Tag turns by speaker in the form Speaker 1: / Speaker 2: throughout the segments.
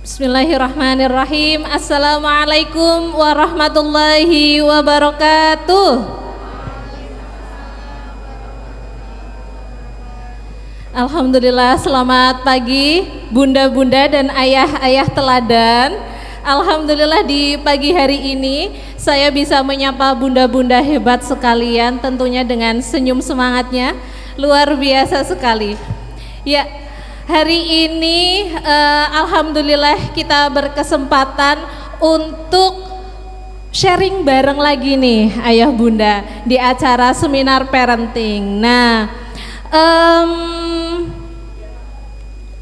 Speaker 1: Bismillahirrahmanirrahim. Assalamualaikum warahmatullahi wabarakatuh. Alhamdulillah, selamat pagi bunda-bunda dan ayah-ayah teladan. Alhamdulillah di pagi hari ini saya bisa menyapa bunda-bunda hebat sekalian, tentunya dengan senyum semangatnya luar biasa sekali. Ya, hari ini alhamdulillah kita berkesempatan untuk sharing bareng lagi nih ayah bunda di acara seminar parenting. Nah,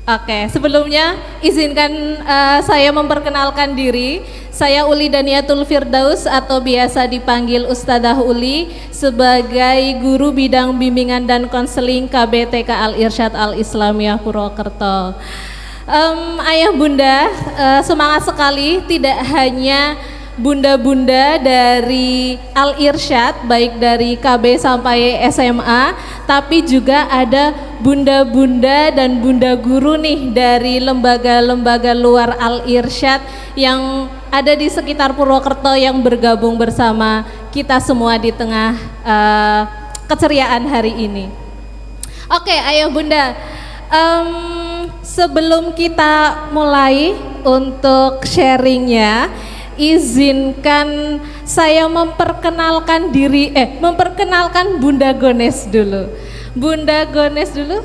Speaker 1: oke, sebelumnya izinkan saya memperkenalkan diri. Saya Uli Daniatul Firdaus atau biasa dipanggil Ustadzah Uli sebagai guru bidang bimbingan dan konseling KBTK Al-Irsyad Al-Islamiyah Purwokerto. Ayah bunda, semangat sekali, tidak hanya bunda-bunda dari Al-Irsyad baik dari KB sampai SMA, tapi juga ada bunda-bunda dan bunda guru nih dari lembaga-lembaga luar Al-Irsyad yang ada di sekitar Purwokerto yang bergabung bersama kita semua di tengah keceriaan hari ini. Oke, ayah bunda, sebelum kita mulai untuk sharingnya, izinkan saya memperkenalkan diri, memperkenalkan Bunda Gones dulu. Bunda Gones dulu.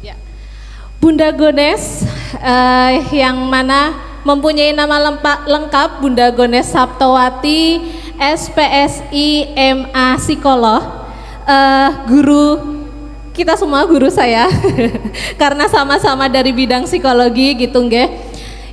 Speaker 1: Ya. Bunda Gones yang mana mempunyai nama lengkap Bunda Gones Saptowati, SPSI, MA Psikolog, guru kita semua guru saya karena sama-sama dari bidang psikologi gitu nggih.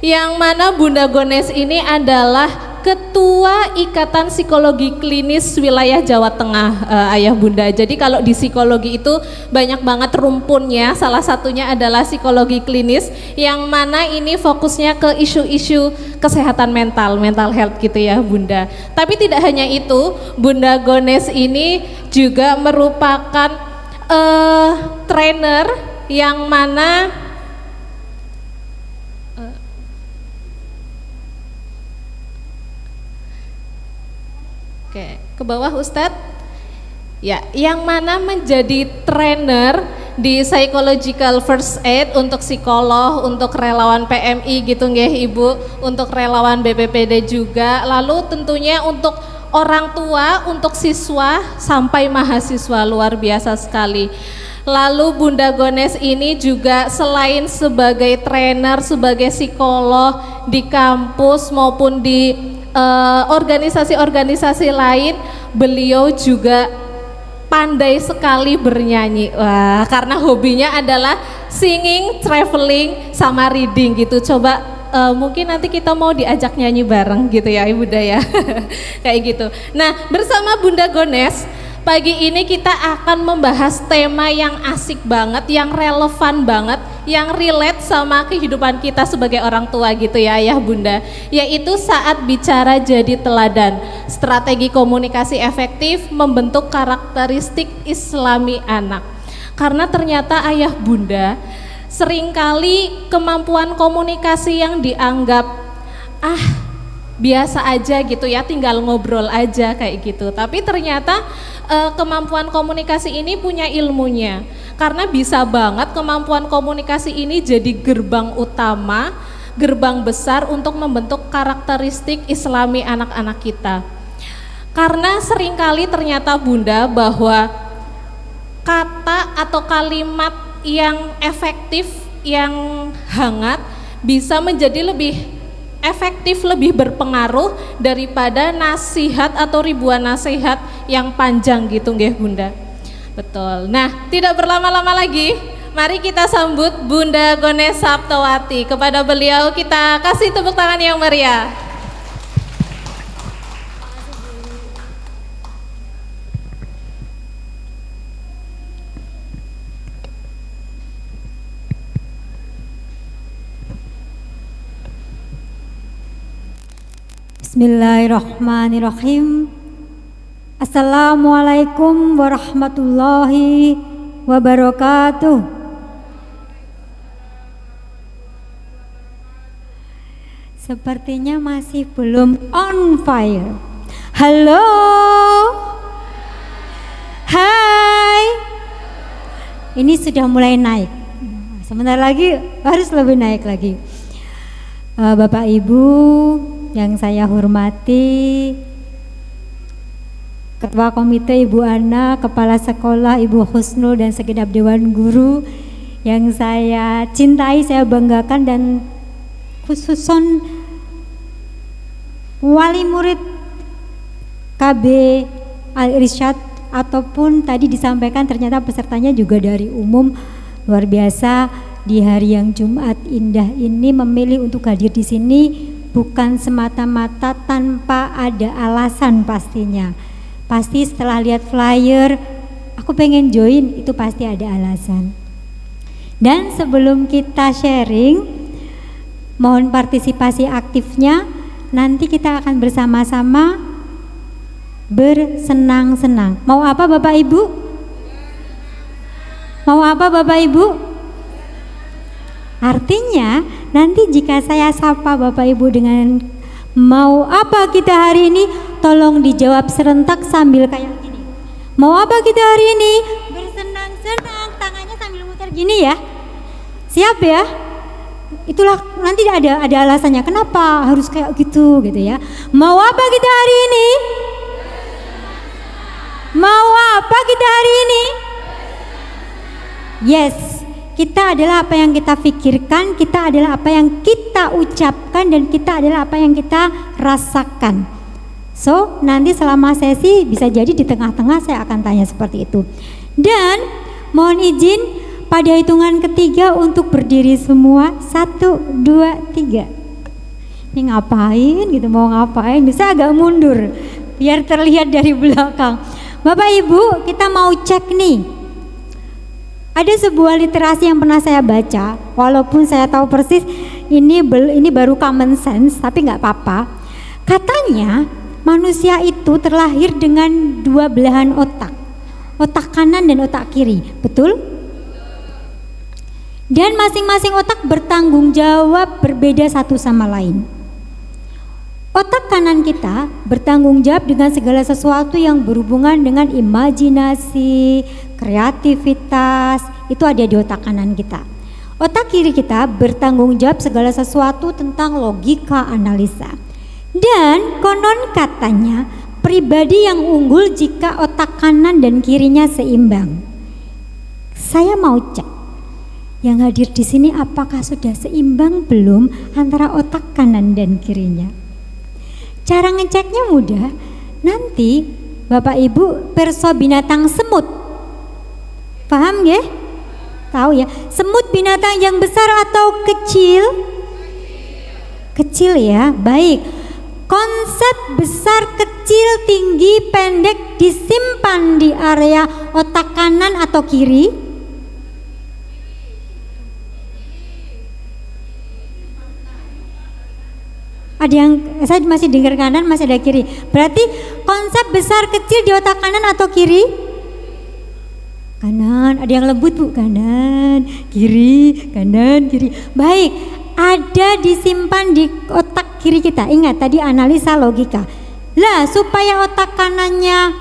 Speaker 1: Yang mana Bunda Gones ini adalah Ketua Ikatan Psikologi Klinis Wilayah Jawa Tengah, ayah bunda. Jadi kalau di psikologi itu banyak banget rumpunnya, salah satunya adalah psikologi klinis yang mana ini fokusnya ke isu-isu kesehatan mental health gitu ya bunda. Tapi tidak hanya itu, Bunda Gones ini juga merupakan trainer yang mana ke bawah Ustadz ya, yang mana menjadi trainer di psychological first aid untuk psikolog, untuk relawan PMI gitu nggih Ibu, untuk relawan BPPD juga, lalu tentunya untuk orang tua, untuk siswa sampai mahasiswa, luar biasa sekali. Lalu Bunda Gones ini juga selain sebagai trainer, sebagai psikolog di kampus maupun di organisasi-organisasi lain, beliau juga pandai sekali bernyanyi. Wah, karena hobinya adalah singing, traveling, sama reading gitu. Coba mungkin nanti kita mau diajak nyanyi bareng gitu ya Ibu Daya. Kayak gitu. Nah, bersama Bunda Gones pagi ini kita akan membahas tema yang asik banget, yang relevan banget, yang relate sama kehidupan kita sebagai orang tua gitu ya ayah bunda, yaitu saat bicara jadi teladan, strategi komunikasi efektif membentuk karakteristik Islami anak. Karena ternyata ayah bunda, seringkali kemampuan komunikasi yang dianggap biasa aja gitu ya, tinggal ngobrol aja kayak gitu, tapi ternyata kemampuan komunikasi ini punya ilmunya, karena bisa banget kemampuan komunikasi ini jadi gerbang utama, gerbang besar untuk membentuk karakteristik Islami anak-anak kita. Karena seringkali ternyata bunda bahwa kata atau kalimat yang efektif, yang hangat bisa menjadi lebih efektif, lebih berpengaruh daripada nasihat atau ribuan nasihat yang panjang gitu nggih bunda. Betul. Nah, tidak berlama-lama lagi, mari kita sambut Bunda Gones Saptowati. Kepada beliau kita kasih tepuk tangan yang meriah.
Speaker 2: Bismillahirrahmanirrahim. Assalamualaikum warahmatullahi wabarakatuh. Sepertinya masih belum on fire. Halo. Hai. Ini sudah mulai naik. Sebentar lagi harus lebih naik lagi. Bapak Ibu yang saya hormati, Ketua Komite Ibu Ana, Kepala Sekolah Ibu Husnul dan segenap Dewan Guru yang saya cintai, saya banggakan, dan khususon wali murid KB Al-Irsyad, ataupun tadi disampaikan ternyata pesertanya juga dari umum. Luar biasa, di hari yang Jumat indah ini memilih untuk hadir di sini bukan semata-mata tanpa ada alasan pastinya. Pasti setelah lihat flyer, aku pengen join, itu pasti ada alasan. Dan sebelum kita sharing, mohon partisipasi aktifnya. Nanti kita akan bersama-sama bersenang-senang. Mau apa Bapak Ibu? Mau apa Bapak Ibu? Artinya nanti jika saya sapa Bapak Ibu dengan mau apa kita hari ini, tolong dijawab serentak sambil kayak gini. Mau apa kita hari ini? Bersenang-senang, tangannya sambil muter gini ya. Siap ya? Itulah nanti ada alasannya kenapa harus kayak gitu ya. Mau apa kita hari ini? Mau apa kita hari ini? Yes, kita adalah apa yang kita pikirkan, kita adalah apa yang kita ucapkan, dan kita adalah apa yang kita rasakan. So, nanti selama sesi bisa jadi di tengah-tengah saya akan tanya seperti itu. Dan mohon izin pada hitungan ketiga untuk berdiri semua. 1, 2, 3. Ini ngapain gitu, mau ngapain? Bisa agak mundur biar terlihat dari belakang. Bapak Ibu, kita mau cek nih. Ada sebuah literasi yang pernah saya baca, walaupun saya tahu persis ini baru common sense, tapi nggak apa-apa. Katanya manusia itu terlahir dengan 2 belahan otak, otak kanan dan otak kiri, betul? Dan masing-masing otak bertanggung jawab berbeda satu sama lain. Otak kanan kita bertanggung jawab dengan segala sesuatu yang berhubungan dengan imajinasi, kreativitas, itu ada di otak kanan kita. Otak kiri kita bertanggung jawab segala sesuatu tentang logika, analisa. Dan konon katanya pribadi yang unggul jika otak kanan dan kirinya seimbang. Saya mau cek, yang hadir di sini apakah sudah seimbang belum antara otak kanan dan kirinya? Cara ngeceknya mudah. Nanti Bapak Ibu perso binatang semut. Paham ya? Tahu ya? Semut binatang yang besar atau kecil? Kecil ya. Baik. Konsep besar, kecil, tinggi, pendek disimpan di area otak kanan atau kiri? Ada yang saya masih dengar kanan, masih ada kiri. Berarti konsep besar kecil di otak kanan atau kiri? Kanan. Ada yang lembut Bu? Kanan, kiri, kanan, kiri. Baik, ada disimpan di otak kiri kita. Ingat tadi analisa logika. Lah supaya otak kanannya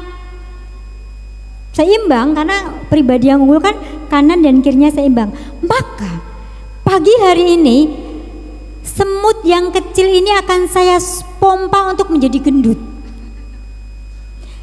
Speaker 2: seimbang, karena pribadi yang unggul kan kanan dan kirinya seimbang, maka pagi hari ini semut yang kecil ini akan saya pompa untuk menjadi gendut.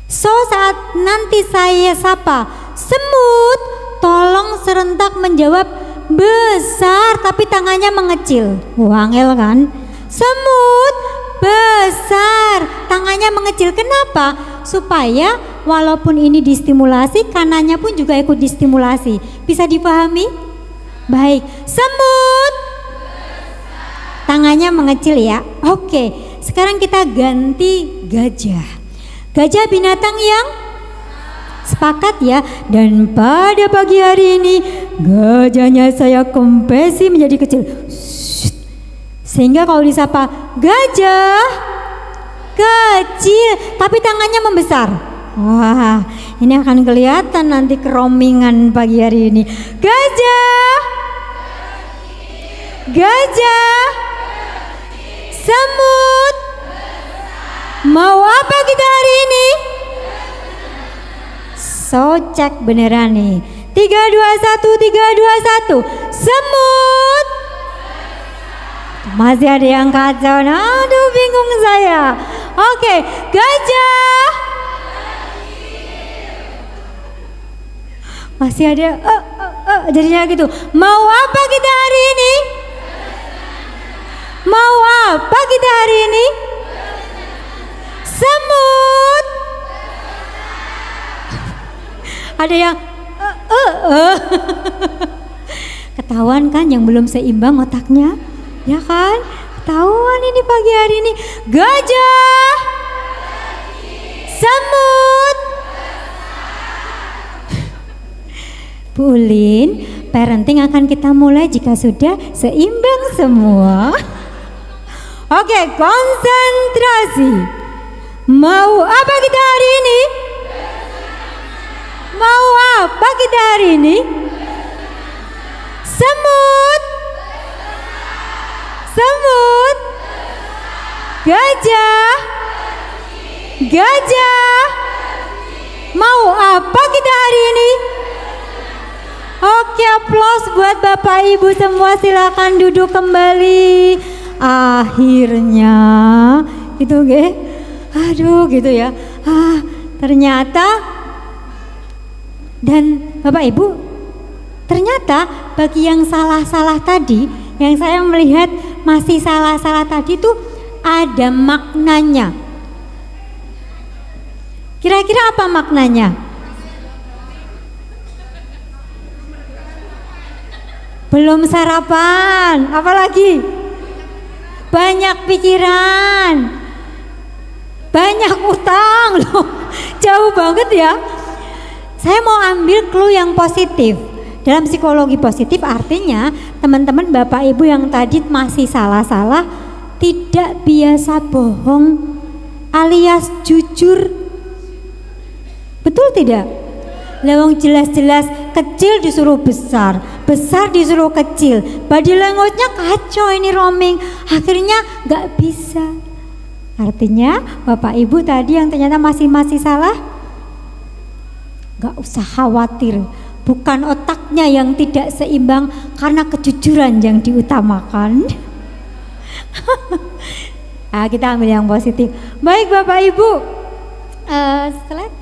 Speaker 2: So saat nanti saya sapa, semut tolong serentak menjawab besar tapi tangannya mengecil. Wangel kan? Semut besar, tangannya mengecil. Kenapa? Supaya walaupun ini distimulasi, kanannya pun juga ikut distimulasi. Bisa dipahami? Baik, semut tangannya mengecil ya. Oke, sekarang kita ganti gajah. Gajah binatang yang sepakat ya. Dan pada pagi hari ini gajahnya saya kempesi menjadi kecil. Sehingga kalau disapa gajah kecil tapi tangannya membesar. Wah, ini akan kelihatan nanti keromingan pagi hari ini. Gajah, gajah, semut, mau apa kita hari ini? So cek beneran nih. 3, 2, 1, 3, 2, 1. Semut. Masih ada yang kacau. Aduh, bingung saya. Oke, gajah. Masih ada jadinya gitu. Mau apa kita hari ini? Mau apa kita hari ini? Semut. Ada yang ketahuan kan yang belum seimbang otaknya, ya kan? Ketahuan ini pagi hari ini. Gajah, semut. Bu Ulin, parenting akan kita mulai jika sudah seimbang semua. Oke, konsentrasi. Mau apa kita hari ini? Mau apa kita hari ini? Semut, semut, gajah, gajah. Mau apa kita hari ini? Oke, aplaus buat Bapak Ibu semua, silakan duduk kembali. Akhirnya gitu ge. Aduh gitu ya. Ternyata dan Bapak Ibu, ternyata bagi yang salah-salah tadi, yang saya melihat masih salah-salah tadi tuh ada maknanya. Kira-kira apa maknanya? Belum sarapan, apalagi? Banyak pikiran, banyak utang loh, jauh banget ya. Saya mau ambil clue yang positif. Dalam psikologi positif artinya teman-teman Bapak Ibu yang tadi masih salah-salah tidak biasa bohong alias jujur. Betul tidak? Lewong jelas-jelas kecil disuruh besar, besar disuruh kecil. Body language-nya kacau ini roaming. Akhirnya gak bisa. Artinya Bapak Ibu tadi yang ternyata masih salah, gak usah khawatir, bukan otaknya yang tidak seimbang karena kejujuran yang diutamakan. Kita ambil yang positif. Baik Bapak Ibu, slide.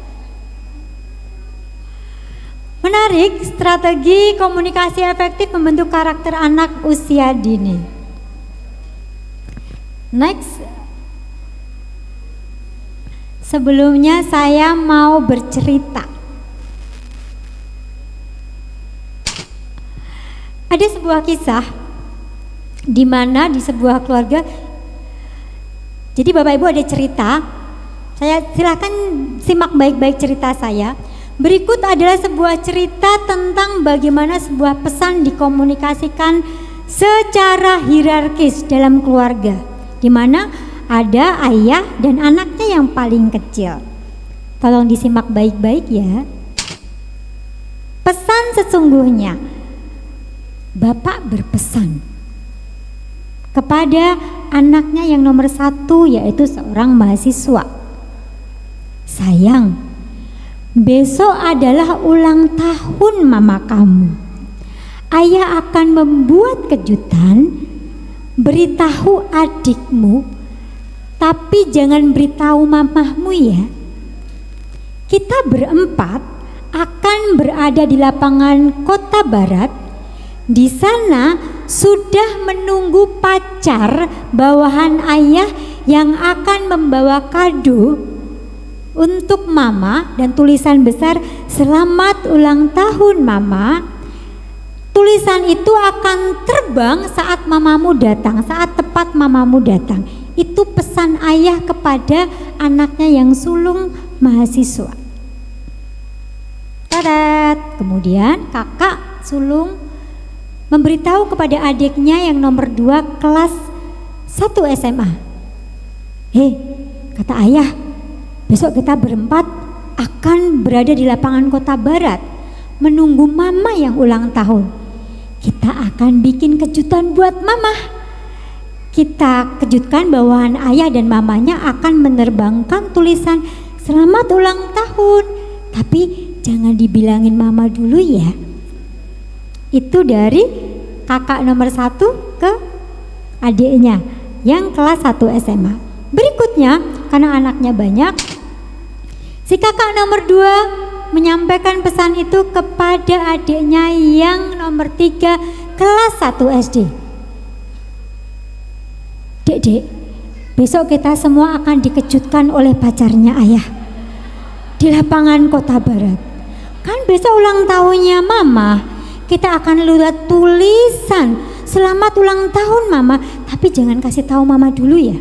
Speaker 2: Menarik, strategi komunikasi efektif membentuk karakter anak usia dini. Next. Sebelumnya saya mau bercerita. Ada sebuah kisah di mana di sebuah keluarga. Jadi Bapak Ibu ada cerita. Saya silakan simak baik-baik cerita saya. Berikut adalah sebuah cerita tentang bagaimana sebuah pesan dikomunikasikan secara hierarkis dalam keluarga, di mana ada ayah dan anaknya yang paling kecil. Tolong disimak baik-baik ya. Pesan sesungguhnya. Bapak berpesan kepada anaknya yang nomor 1, yaitu seorang mahasiswa. Sayang, besok adalah ulang tahun mama kamu. Ayah akan membuat kejutan, beritahu adikmu, tapi jangan beritahu mamahmu ya. Kita berempat akan berada di lapangan Kota Barat. Di sana sudah menunggu pacar bawahan ayah yang akan membawa kado untuk mama dan tulisan besar "Selamat ulang tahun mama". Tulisan itu akan terbang saat mamamu datang, saat tepat mamamu datang. Itu pesan ayah kepada anaknya yang sulung mahasiswa. Tadat. Kemudian kakak sulung memberitahu kepada adiknya yang nomor 2 kelas 1 SMA. Kata ayah, besok kita berempat akan berada di lapangan Kota Barat menunggu mama yang ulang tahun. Kita akan bikin kejutan buat mama. Kita kejutkan bahwa ayah dan mamanya akan menerbangkan tulisan selamat ulang tahun. Tapi jangan dibilangin mama dulu ya. Itu dari kakak nomor 1 ke adiknya yang kelas 1 SMA. Berikutnya, karena anaknya banyak, si kakak nomor 2 menyampaikan pesan itu kepada adiknya yang nomor 3 kelas 1 SD. Dek, besok kita semua akan dikejutkan oleh pacarnya ayah di lapangan Kota Barat. Kan besok ulang tahunnya mama. Kita akan lihat tulisan selamat ulang tahun mama, tapi jangan kasih tahu mama dulu ya.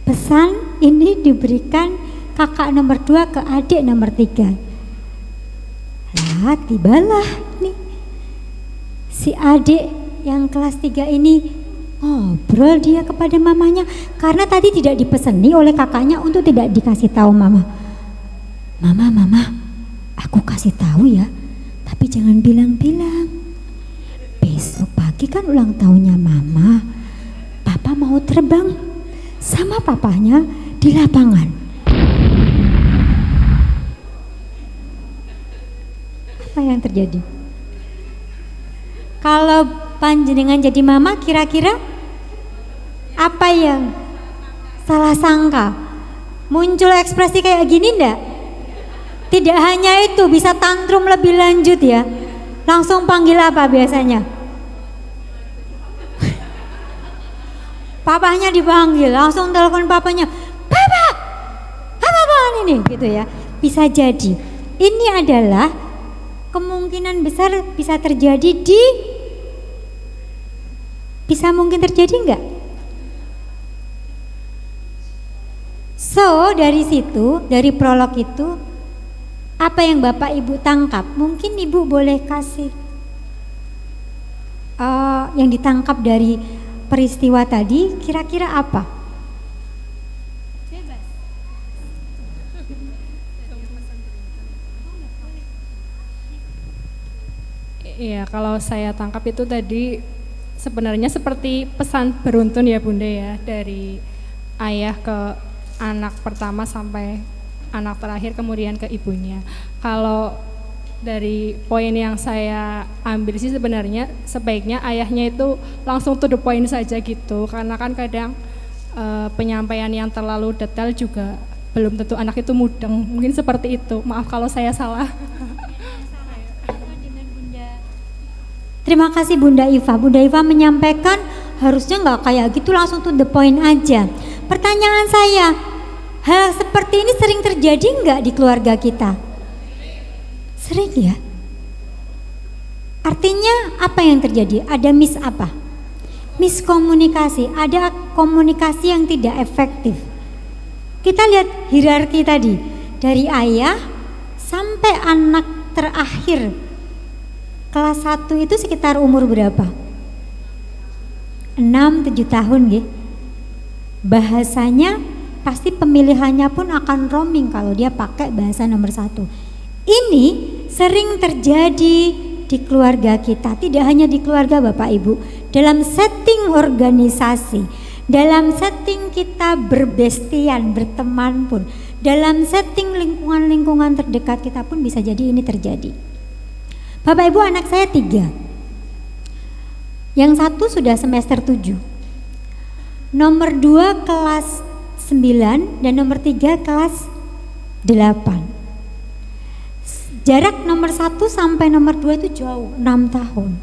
Speaker 2: Pesan ini diberikan kakak nomor 2 ke adik nomor 3. Lah, tibalah nih si adik yang kelas 3 ini ngobrol dia kepada mamanya karena tadi tidak dipeseni oleh kakaknya untuk tidak dikasih tahu mama. Mama, aku kasih tahu ya. Tapi jangan bilang-bilang. Besok pagi kan ulang tahunnya mama. Papa mau terbang sama papanya di lapangan. Apa yang terjadi? Kalau panjenengan jadi mama, kira-kira apa yang salah sangka? Muncul ekspresi kayak gini enggak? Tidak hanya itu, bisa tantrum lebih lanjut ya. Langsung panggil apa biasanya? Papanya dipanggil, langsung telepon papanya. Papa, apa-apaan ini? Gitu ya. Bisa jadi. Ini adalah kemungkinan besar bisa terjadi bisa mungkin terjadi enggak? So, dari situ, dari prolog itu, apa yang Bapak Ibu tangkap? Mungkin Ibu boleh kasih yang ditangkap dari peristiwa tadi, kira-kira apa? Bebas.
Speaker 3: Iya, kalau saya tangkap itu tadi sebenarnya seperti pesan beruntun ya Bunda ya, dari ayah ke anak pertama sampai anak terakhir kemudian ke ibunya. Kalau dari poin yang saya ambil sih sebenarnya sebaiknya ayahnya itu langsung to the point saja gitu, karena kan kadang penyampaian yang terlalu detail juga belum tentu anak itu mudeng, mungkin seperti itu. Maaf kalau saya salah.
Speaker 2: Terima kasih Bunda Iva. Bunda Iva menyampaikan harusnya nggak kayak gitu, langsung to the point aja. Pertanyaan saya, hal seperti ini sering terjadi nggak di keluarga kita? Sering ya? Artinya apa yang terjadi? Ada apa? Miskomunikasi, ada komunikasi yang tidak efektif. Kita lihat hierarki tadi, dari ayah sampai anak terakhir kelas 1 itu sekitar umur berapa? 6-7 tahun ya. Bahasanya pasti pemilihannya pun akan roaming kalau dia pakai bahasa nomor 1. Ini sering terjadi di keluarga kita, tidak hanya di keluarga Bapak Ibu, dalam setting organisasi, dalam setting kita berbestian, berteman pun, dalam setting lingkungan-lingkungan terdekat kita pun bisa jadi ini terjadi. Bapak Ibu, anak saya 3. Yang 1 sudah semester 7. Nomor 2 kelas 9 dan nomor 3 kelas 8. Jarak nomor 1 sampai nomor 2 itu jauh, 6 tahun.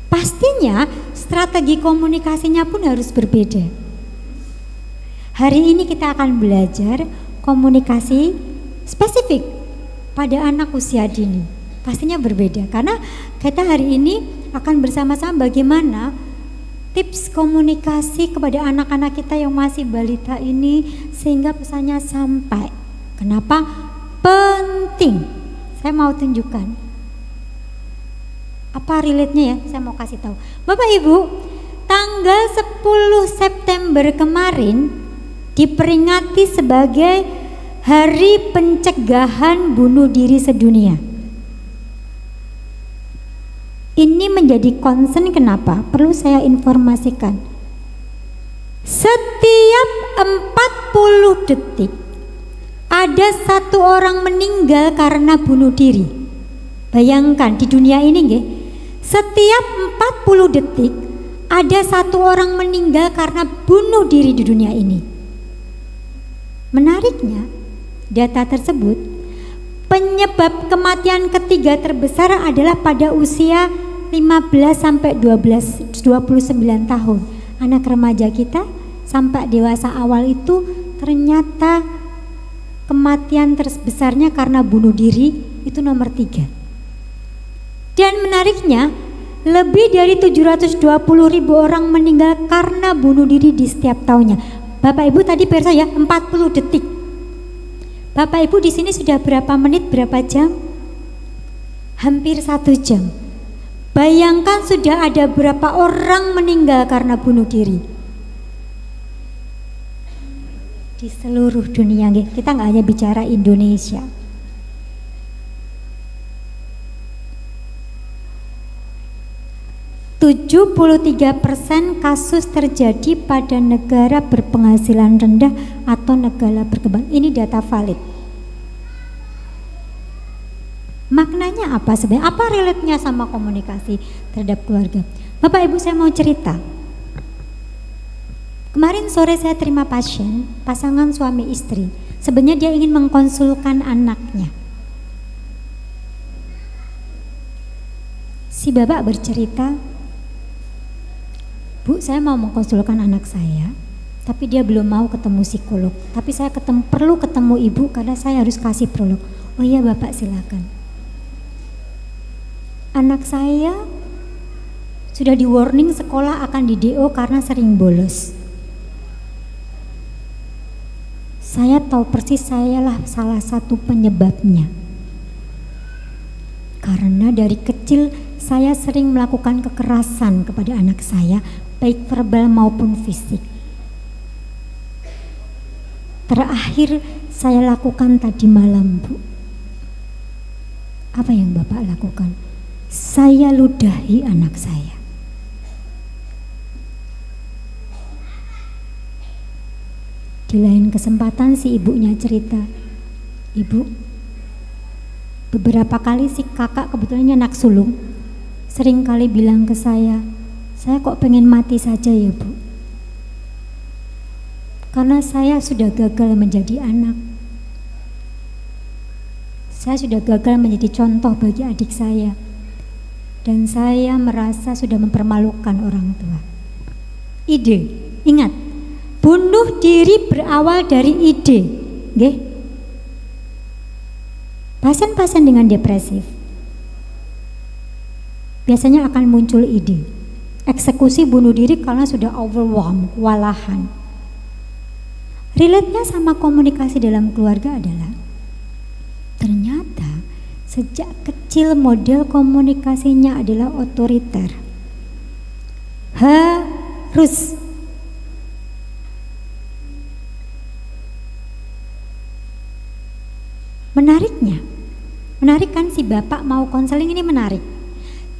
Speaker 2: Pastinya strategi komunikasinya pun harus berbeda. Hari ini kita akan belajar komunikasi spesifik pada anak usia dini. Pastinya berbeda karena kita hari ini akan bersama-sama bagaimana tips komunikasi kepada anak-anak kita yang masih balita ini sehingga pesannya sampai. Kenapa? Penting. Saya mau tunjukkan apa relate-nya ya, saya mau kasih tahu. Bapak Ibu, tanggal 10 September kemarin diperingati sebagai Hari Pencegahan Bunuh Diri Sedunia. Ini menjadi concern kenapa? Perlu saya informasikan. Setiap 40 detik ada satu orang meninggal karena bunuh diri. Bayangkan di dunia ini nggih, setiap 40 detik ada satu orang meninggal karena bunuh diri di dunia ini. Menariknya, data tersebut penyebab kematian ketiga terbesar adalah pada usia 15 sampai 29 tahun. Anak remaja kita sampai dewasa awal itu ternyata kematian terbesarnya karena bunuh diri itu nomor 3. Dan menariknya, lebih dari 720.000 orang meninggal karena bunuh diri di setiap tahunnya. Bapak Ibu tadi persa ya 40 detik. Bapak Ibu di sini sudah berapa menit, berapa jam? Hampir 1 jam. Bayangkan sudah ada berapa orang meninggal karena bunuh diri di seluruh dunia. Kita nggak hanya bicara Indonesia. %73% kasus terjadi pada negara berpenghasilan rendah atau negara berkembang. Ini data valid. Maknanya apa sebenarnya? Apa relate-nya sama komunikasi terhadap keluarga? Bapak Ibu, saya mau cerita. Kemarin sore saya terima pasien, pasangan suami istri. Sebenarnya dia ingin mengkonsulkan anaknya. Si bapak bercerita, Bu, saya mau mengkonsulkan anak saya, tapi dia belum mau ketemu psikolog. Tapi saya perlu ketemu ibu karena saya harus kasih prolog. Oh iya bapak, silakan. Anak saya sudah di warning sekolah akan di DO karena sering bolos. Saya tahu persis sayalah salah satu penyebabnya. Karena dari kecil saya sering melakukan kekerasan kepada anak saya, baik verbal maupun fisik. Terakhir saya lakukan tadi malam, Bu. Apa yang Bapak lakukan? Saya ludahi anak saya. Di lain kesempatan si ibunya cerita, Ibu, beberapa kali si kakak kebetulannya anak sulung, sering kali bilang ke saya kok pengen mati saja ya Bu. Karena saya sudah gagal menjadi anak. Saya sudah gagal menjadi contoh bagi adik saya. Dan saya merasa sudah mempermalukan orang tua. Ide, ingat, bunuh diri berawal dari ide, nggih. Pasien-pasien dengan depresif biasanya akan muncul ide eksekusi bunuh diri karena sudah overwhelmed, kewalahan. Relate-nya sama komunikasi dalam keluarga adalah ternyata sejak kecil model komunikasinya adalah otoriter. Harus. Menarik kan si bapak mau konseling ini menarik.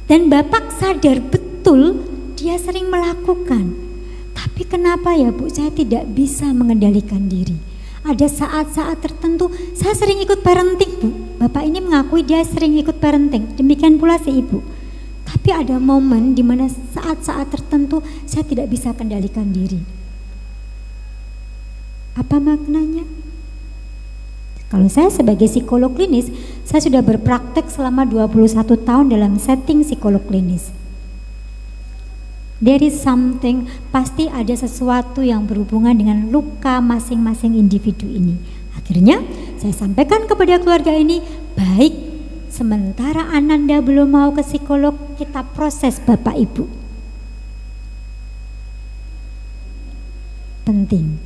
Speaker 2: Dan bapak sadar betul dia sering melakukan. Tapi kenapa ya Bu, saya tidak bisa mengendalikan diri. Ada saat-saat tertentu saya sering ikut parenting Bu. Bapak ini mengakui dia sering ikut parenting. Demikian pula si ibu. Tapi ada momen di mana saat-saat tertentu saya tidak bisa kendalikan diri. Apa maknanya? Kalau saya sebagai psikolog klinis, saya sudah berpraktek selama 21 tahun dalam setting psikolog klinis. There is something, pasti ada sesuatu yang berhubungan dengan luka masing-masing individu ini. Akhirnya saya sampaikan kepada keluarga ini, baik, sementara Ananda belum mau ke psikolog, kita proses Bapak Ibu. Penting,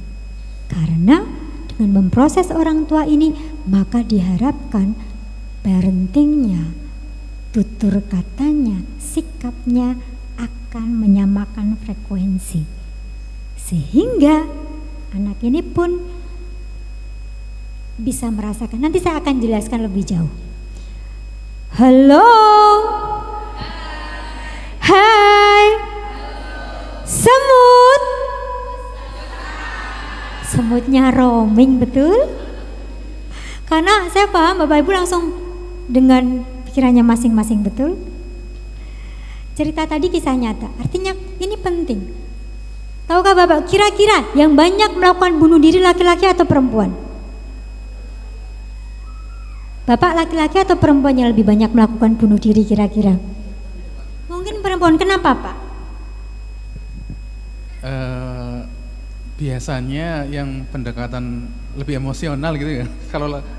Speaker 2: karena dengan memproses orang tua ini, maka diharapkan parentingnya, tutur katanya, sikapnya akan menyamakan frekuensi. Sehingga anak ini pun bisa merasakan. Nanti saya akan jelaskan lebih jauh. Halo. Hai. Semut. Semutnya roaming, betul? Karena saya paham Bapak Ibu langsung dengan pikirannya masing-masing, betul? Cerita tadi kisah nyata, artinya ini penting. Tahukah Bapak, kira-kira yang banyak melakukan bunuh diri laki-laki atau perempuan? Bapak laki-laki atau perempuan yang lebih banyak melakukan bunuh diri kira-kira? Mungkin perempuan, kenapa Pak?
Speaker 4: Biasanya yang pendekatan lebih emosional gitu ya.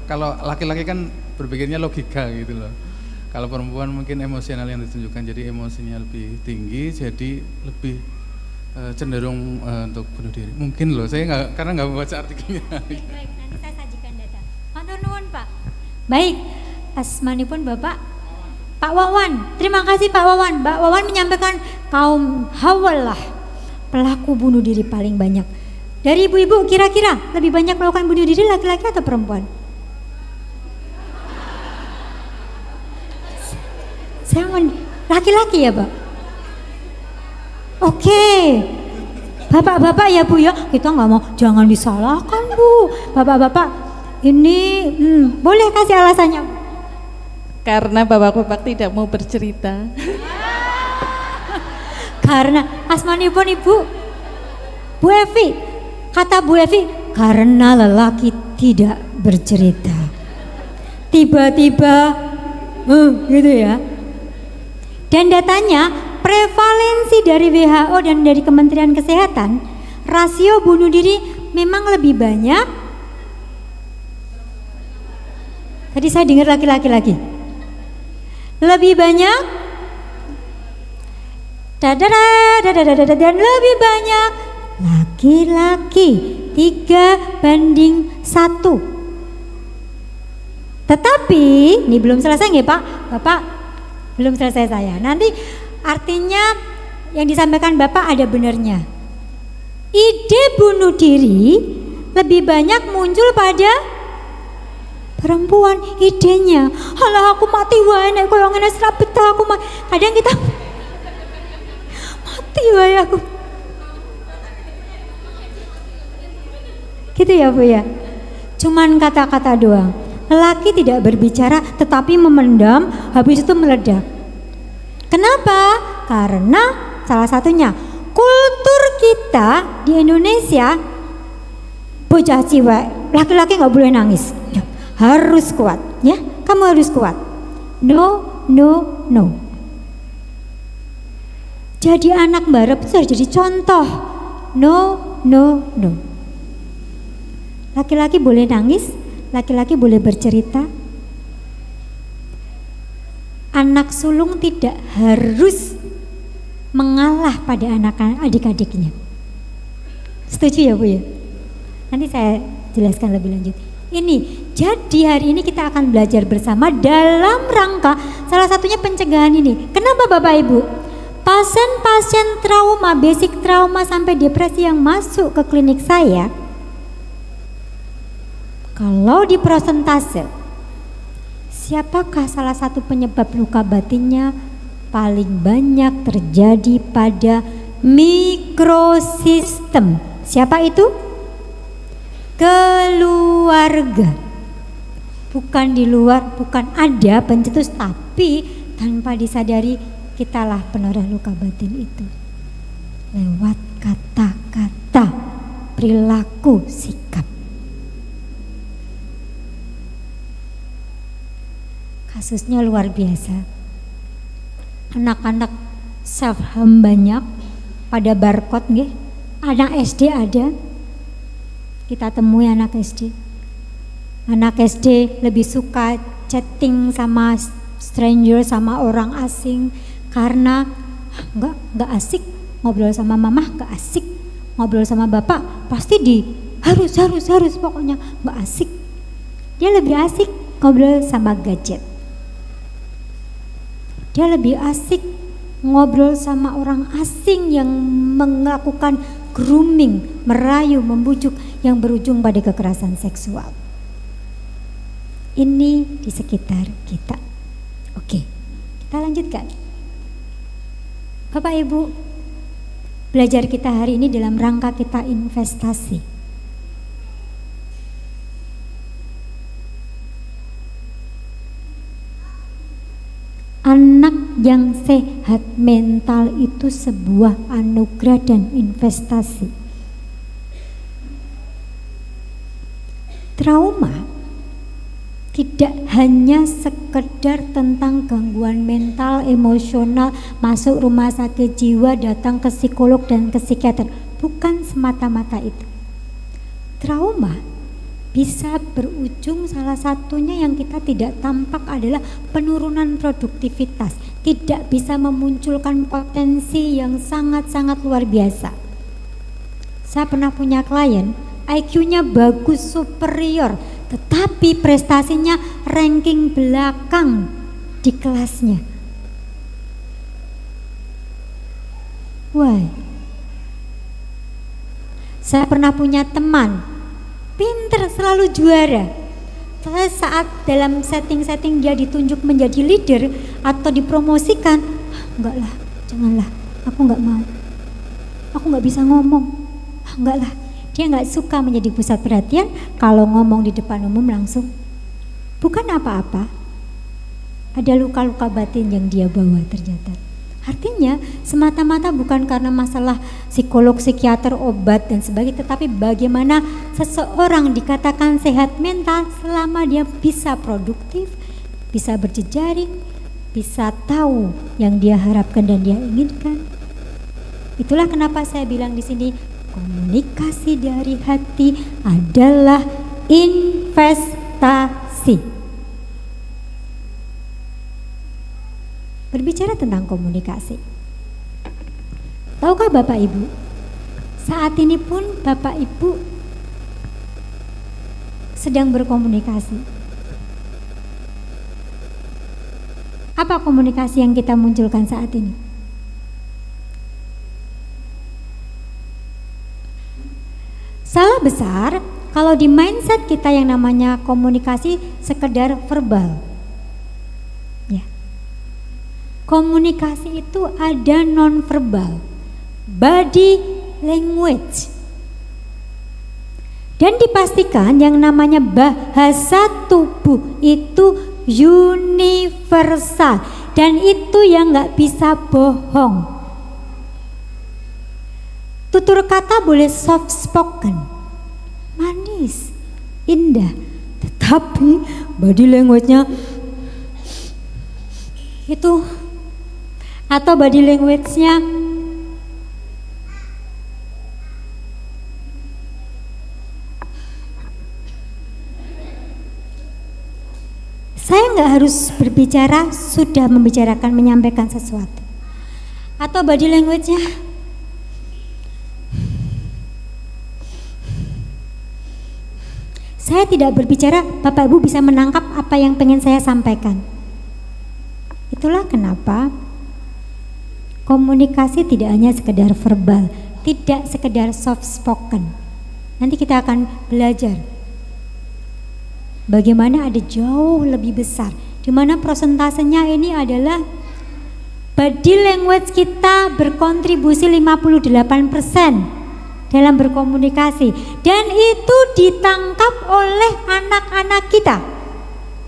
Speaker 4: Kalau laki-laki kan berpikirnya logika gitu loh. Kalau perempuan mungkin emosional yang ditunjukkan, jadi emosinya lebih tinggi, jadi lebih cenderung untuk bunuh diri. Mungkin loh, saya karena nggak membaca artikelnya.
Speaker 2: Baik, nanti saya sajikan data. Matur nuwun Pak. Baik, asmanipun Bapak Pak Wawan. Terima kasih Pak Wawan. Pak Wawan menyampaikan kaum Hawalah pelaku bunuh diri paling banyak. Dari ibu-ibu kira-kira lebih banyak melakukan bunuh diri laki-laki atau perempuan? Saya laki-laki ya Pak? Oke. Bapak-bapak ya Bu ya, kita nggak mau, jangan disalahkan Bu. Bapak-bapak ini boleh kasih alasannya?
Speaker 1: Karena bapak-bapak tidak mau bercerita.
Speaker 2: Karena asmanipun Ibu Bu Evi. Kata Bu Evi, karena lelaki tidak bercerita. Tiba-tiba gitu ya. Dan datanya prevalensi dari WHO dan dari Kementerian Kesehatan, rasio bunuh diri memang lebih banyak. Tadi saya dengar laki-laki lagi. Lebih banyak dan lebih banyak laki-laki 3:1. Tetapi ini belum selesai nggih Pak? Bapak belum selesai saya. Nanti artinya yang disampaikan Bapak ada benarnya. Ide bunuh diri lebih banyak muncul pada perempuan. Idenya, halah aku mati wae nek koyo ngene ora betah aku mati. Kadang kita mati wae aku. Gitu ya Bu ya. Cuman kata-kata doang. Lelaki tidak berbicara tetapi memendam, habis itu meledak. Kenapa? Karena salah satunya kultur kita di Indonesia, bocah ciwek, laki-laki nggak boleh nangis, harus kuat, ya. Kamu harus kuat. No. Jadi anak barep itu harus jadi contoh. No. Laki-laki boleh nangis, laki-laki boleh bercerita. Anak sulung tidak harus mengalah pada adik-adiknya. Setuju ya Bu ya? Nanti saya jelaskan lebih lanjut. Ini, jadi hari ini kita akan belajar bersama dalam rangka salah satunya pencegahan ini. Kenapa Bapak Ibu? Pasien-pasien trauma, basic trauma sampai depresi yang masuk ke klinik saya, kalau di prosentase, siapakah salah satu penyebab luka batinnya paling banyak terjadi pada mikrosistem? Siapa itu? Keluarga. Bukan di luar, bukan ada pencetus, tapi tanpa disadari kitalah penoreh luka batin itu. Lewat kata-kata, perilaku, sikap. Kasusnya luar biasa. Anak-anak self harm banyak pada barcode nggih. Anak SD ada. Kita temui anak SD. Anak SD lebih suka chatting sama stranger, sama orang asing karena enggak asik ngobrol sama mama, enggak asik ngobrol sama bapak, pasti harus pokoknya enggak asik. Dia lebih asik ngobrol sama gadget. Dia lebih asik ngobrol sama orang asing yang melakukan grooming, merayu, membujuk yang berujung pada kekerasan seksual. ini di sekitar kita. Oke, kita lanjutkan. Bapak Ibu, belajar kita hari ini dalam rangka kita investasi. Anak yang sehat mental itu sebuah anugerah dan investasi. Trauma tidak hanya sekedar tentang gangguan mental, emosional, masuk rumah sakit jiwa, datang ke psikolog dan ke psikiater. Bukan semata-mata itu. Trauma bisa berujung, salah satunya yang kita tidak tampak adalah penurunan produktivitas. Tidak bisa memunculkan potensi yang sangat-sangat luar biasa. Saya pernah punya klien, IQ-nya bagus, superior, tetapi prestasinya ranking belakang di kelasnya. Why? Saya pernah punya teman, pinter, selalu juara. Saat dalam setting-setting dia ditunjuk menjadi leader atau dipromosikan, enggak lah, janganlah, aku enggak mau, aku enggak bisa ngomong, enggak lah. Dia nggak suka menjadi pusat perhatian, kalau ngomong di depan umum langsung. Bukan apa-apa, ada luka-luka batin yang dia bawa ternyata. Artinya semata-mata bukan karena masalah psikolog, psikiater, obat dan sebagainya, tetapi bagaimana seseorang dikatakan sehat mental selama dia bisa produktif, bisa berjejaring, bisa tahu yang dia harapkan dan dia inginkan. Itulah kenapa saya bilang di sini, komunikasi dari hati adalah investasi. Berbicara tentang komunikasi, tahukah Bapak Ibu, saat ini pun Bapak Ibu sedang berkomunikasi. Apa komunikasi yang kita munculkan saat ini? Salah besar kalau di mindset kita yang namanya komunikasi sekedar verbal. Ya. Komunikasi itu ada non-verbal, body language. Dan dipastikan yang namanya bahasa tubuh itu universal dan itu yang nggak bisa bohong. Tutur kata boleh soft spoken, manis, indah, tetapi body language-nya itu, atau body language-nya saya nggak harus berbicara, sudah membicarakan, menyampaikan sesuatu, atau body language-nya saya tidak berbicara, Bapak Ibu bisa menangkap apa yang pengen saya sampaikan. Itulah kenapa komunikasi tidak hanya sekedar verbal, tidak sekedar soft spoken. Nanti kita akan belajar bagaimana ada jauh lebih besar, di mana prosentasenya ini adalah body language kita berkontribusi 58% dalam berkomunikasi, dan itu ditangkap oleh anak-anak kita.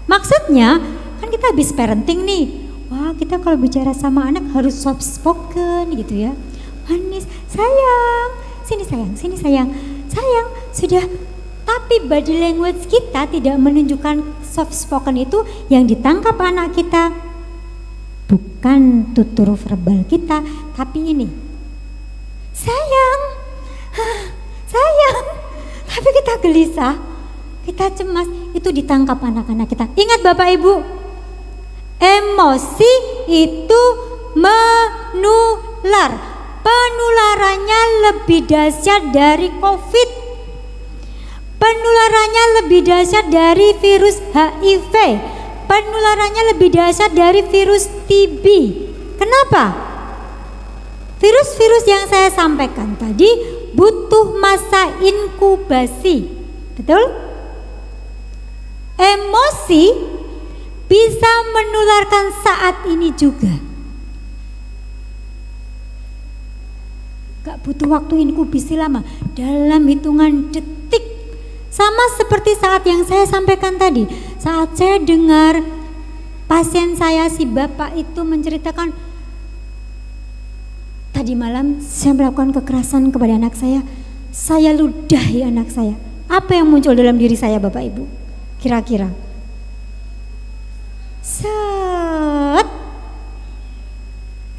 Speaker 2: Maksudnya kan kita habis parenting nih, wah kita kalau bicara sama anak harus soft spoken gitu ya, manis, sayang, sini sayang, sudah. Tapi body language kita tidak menunjukkan soft spoken itu, yang ditangkap anak kita bukan tutur verbal kita, tapi ini sayang, tapi kita gelisah, kita cemas, itu ditangkap anak-anak kita. Ingat Bapak Ibu, emosi itu menular, penularannya lebih dahsyat dari COVID, penularannya lebih dahsyat dari virus HIV, penularannya lebih dahsyat dari virus TB. Kenapa? Virus-virus yang saya sampaikan tadi butuh masa inkubasi, betul? Emosi bisa menularkan saat ini juga. Gak butuh waktu inkubasi lama, dalam hitungan detik. Sama seperti saat yang saya sampaikan tadi, saat saya dengar pasien saya, si bapak itu menceritakan, tadi malam saya melakukan kekerasan kepada anak saya ludahi anak saya. Apa yang muncul dalam diri saya Bapak Ibu? Kira-kira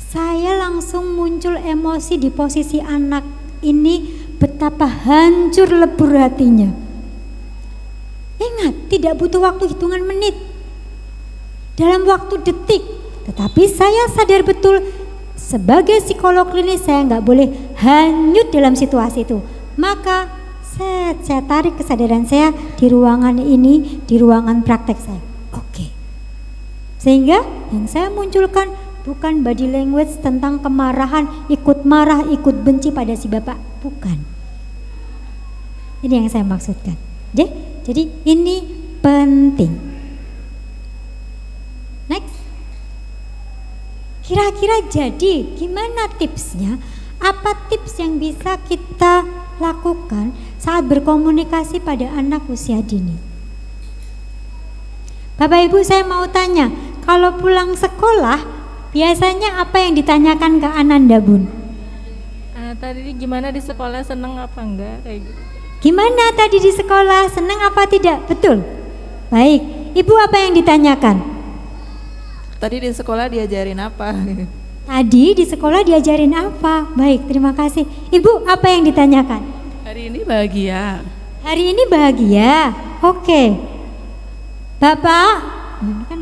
Speaker 2: saya langsung muncul emosi di posisi anak ini, betapa hancur lebur hatinya. Ingat, tidak butuh waktu hitungan menit, dalam waktu detik. Tetapi saya sadar betul, sebagai psikolog klinis saya nggak boleh hanyut dalam situasi itu. Maka saya tarik kesadaran saya di ruangan ini, di ruangan praktek saya. Oke. Sehingga yang saya munculkan bukan body language tentang kemarahan, ikut marah, ikut benci pada si bapak, bukan. Ini yang saya maksudkan. Jadi ini penting. Next. Kira-kira jadi gimana tipsnya? Apa tips yang bisa kita lakukan saat berkomunikasi pada anak usia dini? Bapak Ibu, saya mau tanya, kalau pulang sekolah biasanya apa yang ditanyakan ke Ananda, Bun?
Speaker 1: Tadi gimana di sekolah, seneng apa enggak, kayak gitu.
Speaker 2: Gimana tadi di sekolah, senang apa tidak? Betul. Baik, Ibu apa yang ditanyakan?
Speaker 5: Tadi di sekolah diajarin apa?
Speaker 2: Tadi di sekolah diajarin apa? Baik, terima kasih. Ibu apa yang ditanyakan?
Speaker 5: Hari ini bahagia.
Speaker 2: Hari ini bahagia. Oke. Bapak, ini kan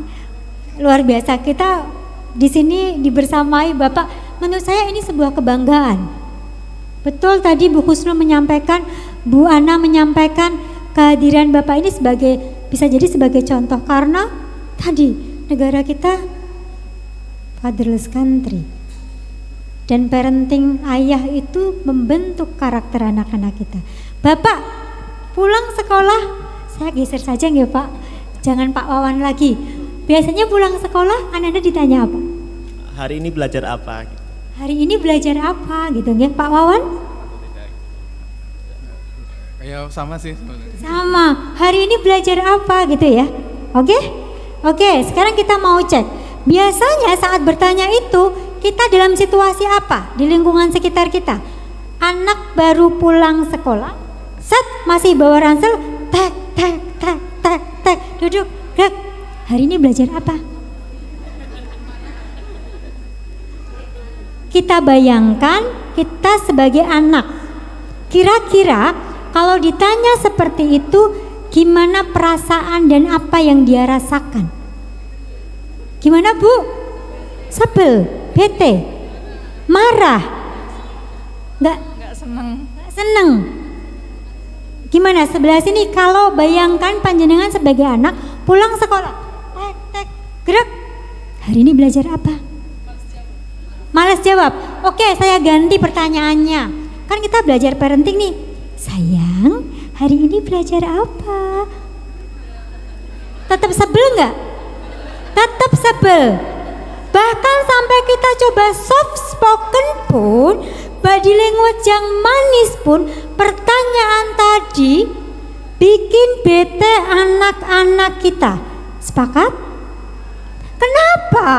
Speaker 2: luar biasa, kita di sini dibersamai Bapak. Menurut saya ini sebuah kebanggaan. Betul tadi Bu Husnul menyampaikan, Bu Ana menyampaikan kehadiran Bapak ini bisa jadi sebagai contoh, karena tadi negara kita fatherless country dan parenting ayah itu membentuk karakter anak-anak kita. Bapak pulang sekolah, saya geser saja nggih Pak, jangan Pak Wawan lagi. Biasanya pulang sekolah Anda ditanya apa?
Speaker 6: Hari ini belajar apa?
Speaker 2: Hari ini belajar apa gitu nggih Pak Wawan?
Speaker 4: Ya sama sih sebenarnya.
Speaker 2: Sama, hari ini belajar apa gitu ya. Oke, sekarang kita mau cek. Biasanya saat bertanya itu kita dalam situasi apa di lingkungan sekitar kita? Anak baru pulang sekolah, masih bawa ransel, tek, duduk, gerak. Hari ini belajar apa? Kita bayangkan kita sebagai anak. Kira-kira kalau ditanya seperti itu, gimana perasaan dan apa yang dia rasakan? Gimana Bu? Sebel, bete, marah, nggak seneng. Gimana sebelah sini kalau bayangkan panjenengan sebagai anak pulang sekolah, tek, gerak. Hari ini belajar apa? Malas jawab. Oke, saya ganti pertanyaannya. Kan kita belajar parenting nih. Sayang, hari ini belajar apa? Tetap sebel nggak? Tetap sebel. Bahkan sampai kita coba soft spoken pun, body language yang manis pun, pertanyaan tadi bikin bete anak-anak kita. Sepakat? Kenapa?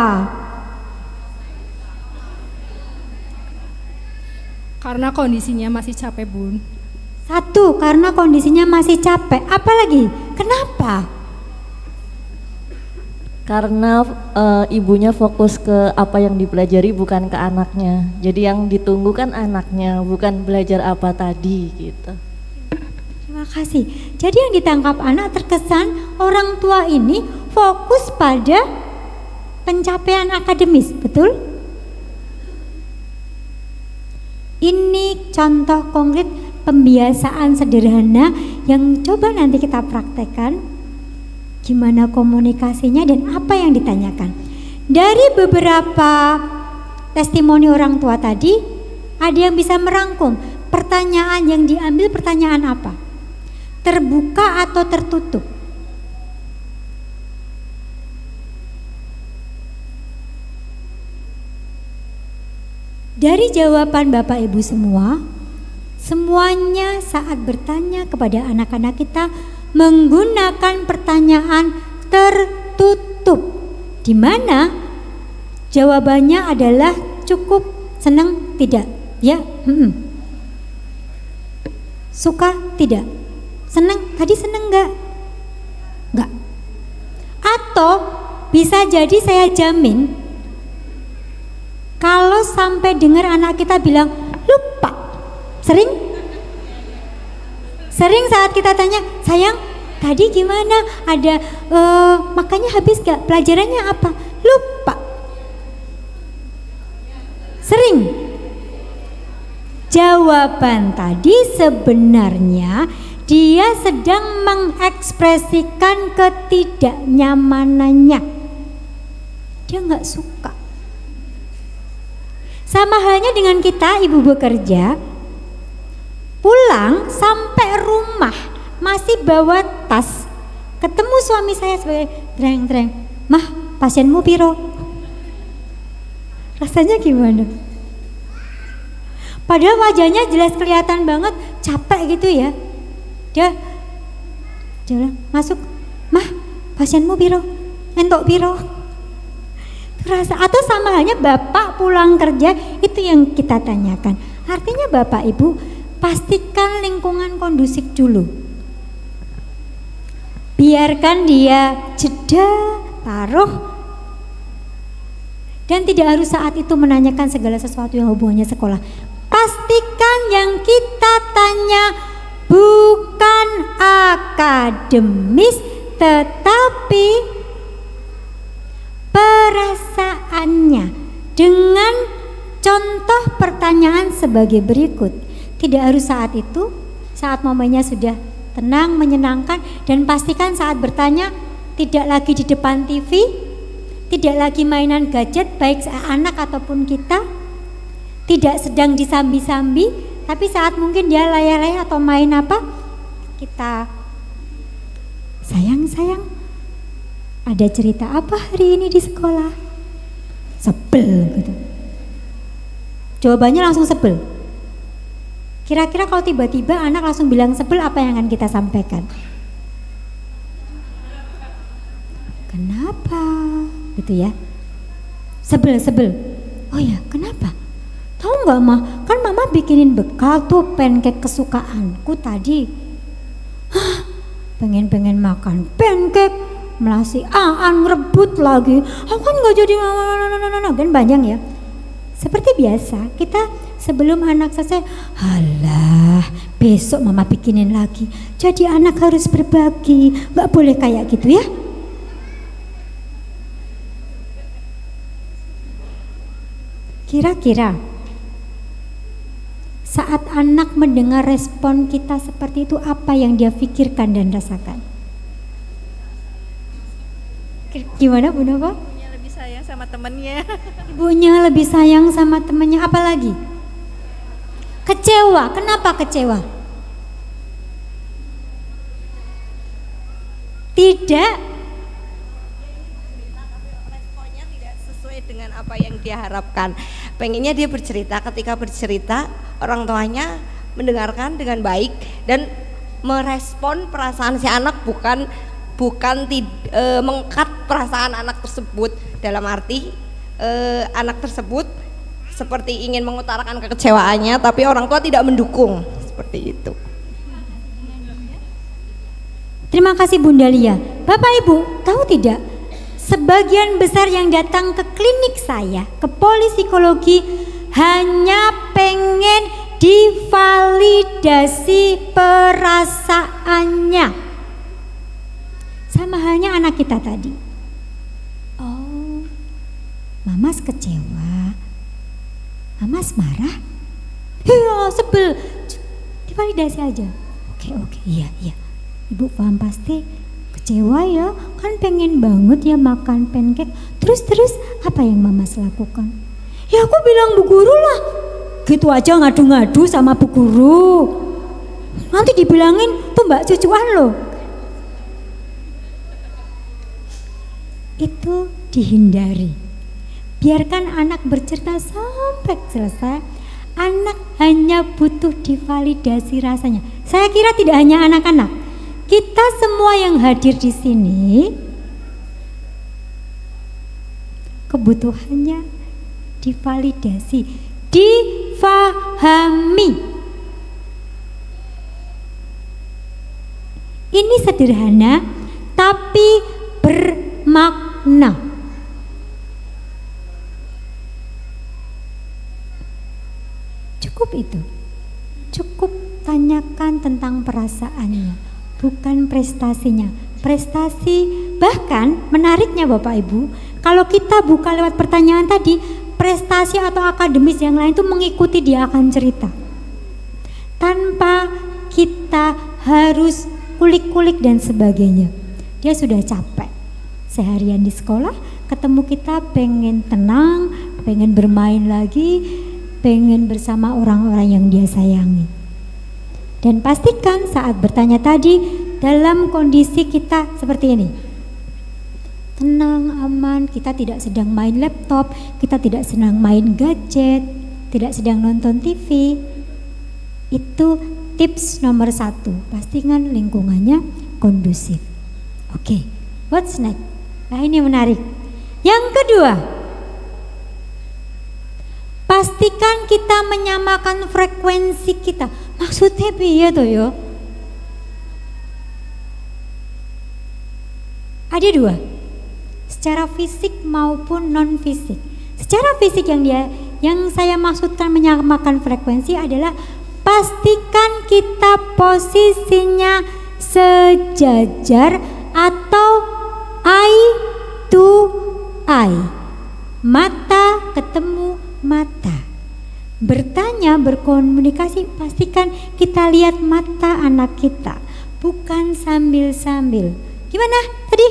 Speaker 3: Karena kondisinya masih capek, Bun.
Speaker 2: Satu, karena kondisinya masih capek. Apalagi? Kenapa?
Speaker 7: Karena ibunya fokus ke apa yang dipelajari, bukan ke anaknya. Jadi yang ditunggu kan anaknya, bukan belajar apa tadi gitu.
Speaker 2: Terima kasih. Jadi yang ditangkap anak terkesan orang tua ini fokus pada pencapaian akademis, betul? Ini contoh konkret pembiasaan sederhana yang coba nanti kita praktekkan, gimana komunikasinya dan apa yang ditanyakan. Dari beberapa testimoni orang tua tadi, ada yang bisa merangkum pertanyaan yang diambil, pertanyaan apa? Terbuka atau tertutup? Dari jawaban Bapak Ibu semua, semuanya saat bertanya kepada anak-anak kita menggunakan pertanyaan tertutup, di mana jawabannya adalah cukup, senang, tidak, ya, suka, tidak, senang, tadi senang enggak? Atau bisa jadi saya jamin kalau sampai dengar anak kita bilang lupa. Sering saat kita tanya, sayang tadi gimana, ada makanya habis gak, pelajarannya apa, lupa. Sering. Jawaban tadi sebenarnya dia sedang mengekspresikan ketidaknyamanannya. Dia nggak suka. Sama halnya dengan kita, ibu bekerja, pulang sampai rumah masih bawa tas. Ketemu suami saya sebagai dreng, mah pasienmu piro? Rasanya gimana? Padahal wajahnya jelas kelihatan banget capek gitu ya. Dia bilang, masuk, mah pasienmu piro? Entok piro? Terasa, atau sama halnya bapak pulang kerja, itu yang kita tanyakan. Artinya bapak ibu pastikan lingkungan kondusif dulu. Biarkan dia jeda, taruh, dan tidak harus saat itu menanyakan segala sesuatu yang hubungannya sekolah. Pastikan yang kita tanya bukan akademis, tetapi perasaannya, dengan contoh pertanyaan sebagai berikut. Tidak harus saat itu, saat momennya sudah tenang, menyenangkan, dan pastikan saat bertanya tidak lagi di depan TV, tidak lagi mainan gadget baik anak ataupun kita, tidak sedang disambi-sambi, tapi saat mungkin dia layar-layar atau main apa, kita sayang ada cerita apa hari ini di sekolah? Sebel gitu. Jawabannya langsung sebel. Kira-kira kalau tiba-tiba anak langsung bilang sebel, apa yang akan kita sampaikan? Kenapa? Gitu ya. Sebel. Oh ya, kenapa? Tahu nggak mah? Kan mama bikinin bekal tuh pancake kesukaanku tadi. Pengen makan pancake, melasi ngerebut lagi. Aku kan nggak jadi kan banyak ya. Seperti biasa, kita sebelum anak selesai, halah besok mama bikinin lagi. Jadi anak harus berbagi, nggak boleh kayak gitu ya. Kira-kira saat anak mendengar respon kita seperti itu, apa yang dia pikirkan dan rasakan? Gimana Bu Nova?
Speaker 5: Ibunya lebih sayang sama temennya.
Speaker 2: Ibunya lebih sayang sama temannya, apa lagi? Kecewa, kenapa kecewa? Tidak.
Speaker 8: Responnya tidak sesuai dengan apa yang dia harapkan. Pengennya dia bercerita, ketika bercerita orang tuanya mendengarkan dengan baik dan merespon perasaan si anak, bukan mengkat perasaan anak tersebut, dalam arti anak tersebut seperti ingin mengutarakan kekecewaannya tapi orang tua tidak mendukung, seperti itu.
Speaker 2: Terima kasih Bunda Lia. Bapak Ibu tahu tidak, sebagian besar yang datang ke klinik saya, ke Polipsikologi, hanya pengen divalidasi perasaannya. Sama halnya anak kita tadi. Oh, Mamas kecewa, Mamas marah, iya sebel, divalidasi aja. Oke, iya. Ibu paham pasti, kecewa ya, kan pengen banget ya makan pancake. Terus apa yang Mamas lakukan? Ya aku bilang Bu Guru lah. Gitu aja ngadu-ngadu sama Bu Guru. Nanti dibilangin tuh Mbak cucuan loh. Itu dihindari. Biarkan anak bercerita sampai selesai. Anak hanya butuh divalidasi rasanya. Saya kira tidak hanya anak-anak, kita semua yang hadir di sini kebutuhannya divalidasi, difahami. Ini sederhana tapi bermakna. Cukup itu. Cukup tanyakan tentang perasaannya, bukan prestasinya. Prestasi, bahkan menariknya Bapak Ibu, kalau kita buka lewat pertanyaan tadi, prestasi atau akademis yang lain itu mengikuti dia akan cerita. Tanpa kita harus kulik-kulik dan sebagainya. Dia sudah capek seharian di sekolah, ketemu kita pengen tenang, pengen bermain lagi, pengen bersama orang-orang yang dia sayangi. Dan pastikan saat bertanya tadi dalam kondisi kita seperti ini, tenang, aman, kita tidak sedang main laptop, kita tidak sedang main gadget, tidak sedang nonton TV. Itu tips nomor 1, pastikan lingkungannya kondusif. Oke, what's next? Nah ini menarik. Yang kedua, pastikan kita menyamakan frekuensi kita. Maksudnya piye to yo? Ada 2, secara fisik maupun non fisik. Secara fisik yang saya maksudkan menyamakan frekuensi adalah pastikan kita posisinya sejajar atau eye to eye, mata ketemu mata. Bertanya, berkomunikasi, pastikan kita lihat mata anak kita, bukan sambil-sambil. Gimana tadi?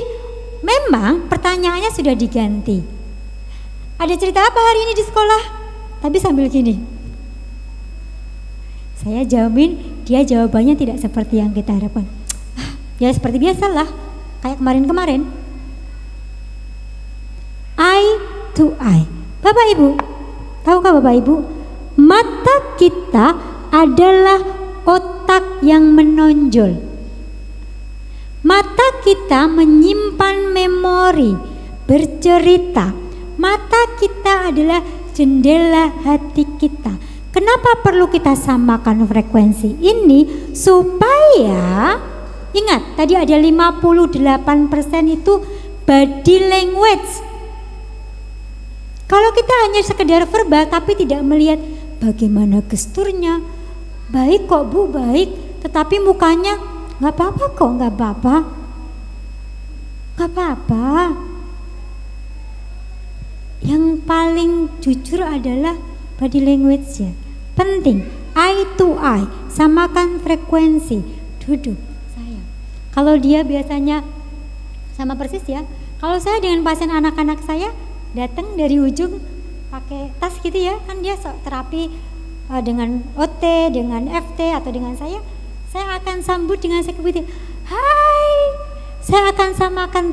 Speaker 2: Memang pertanyaannya sudah diganti. Ada cerita apa hari ini di sekolah? Tapi sambil gini. Saya jamin dia jawabannya tidak seperti yang kita harapkan. Ya seperti biasalah, kayak kemarin-kemarin. Eye to eye. Bapak Ibu, tahukah Bapak Ibu? Mata kita adalah otak yang menonjol. Mata kita menyimpan memori, bercerita. Mata kita adalah jendela hati kita. Kenapa perlu kita samakan frekuensi ini? Supaya, ingat tadi ada 58% itu body language. Kalau kita hanya sekedar verbal tapi tidak melihat bagaimana gesturnya, baik kok Bu, baik, tetapi mukanya nggak apa-apa kok, nggak apa-apa, nggak apa-apa. Yang paling jujur adalah body language ya. Penting, eye to eye, samakan frekuensi, duduk sayang. Kalau dia biasanya sama persis ya. Kalau saya dengan pasien anak-anak saya datang dari ujung pakai tas gitu ya, kan dia terapi dengan OT, dengan FT atau dengan saya akan sambut dengan sekepiting, hai, saya akan samakan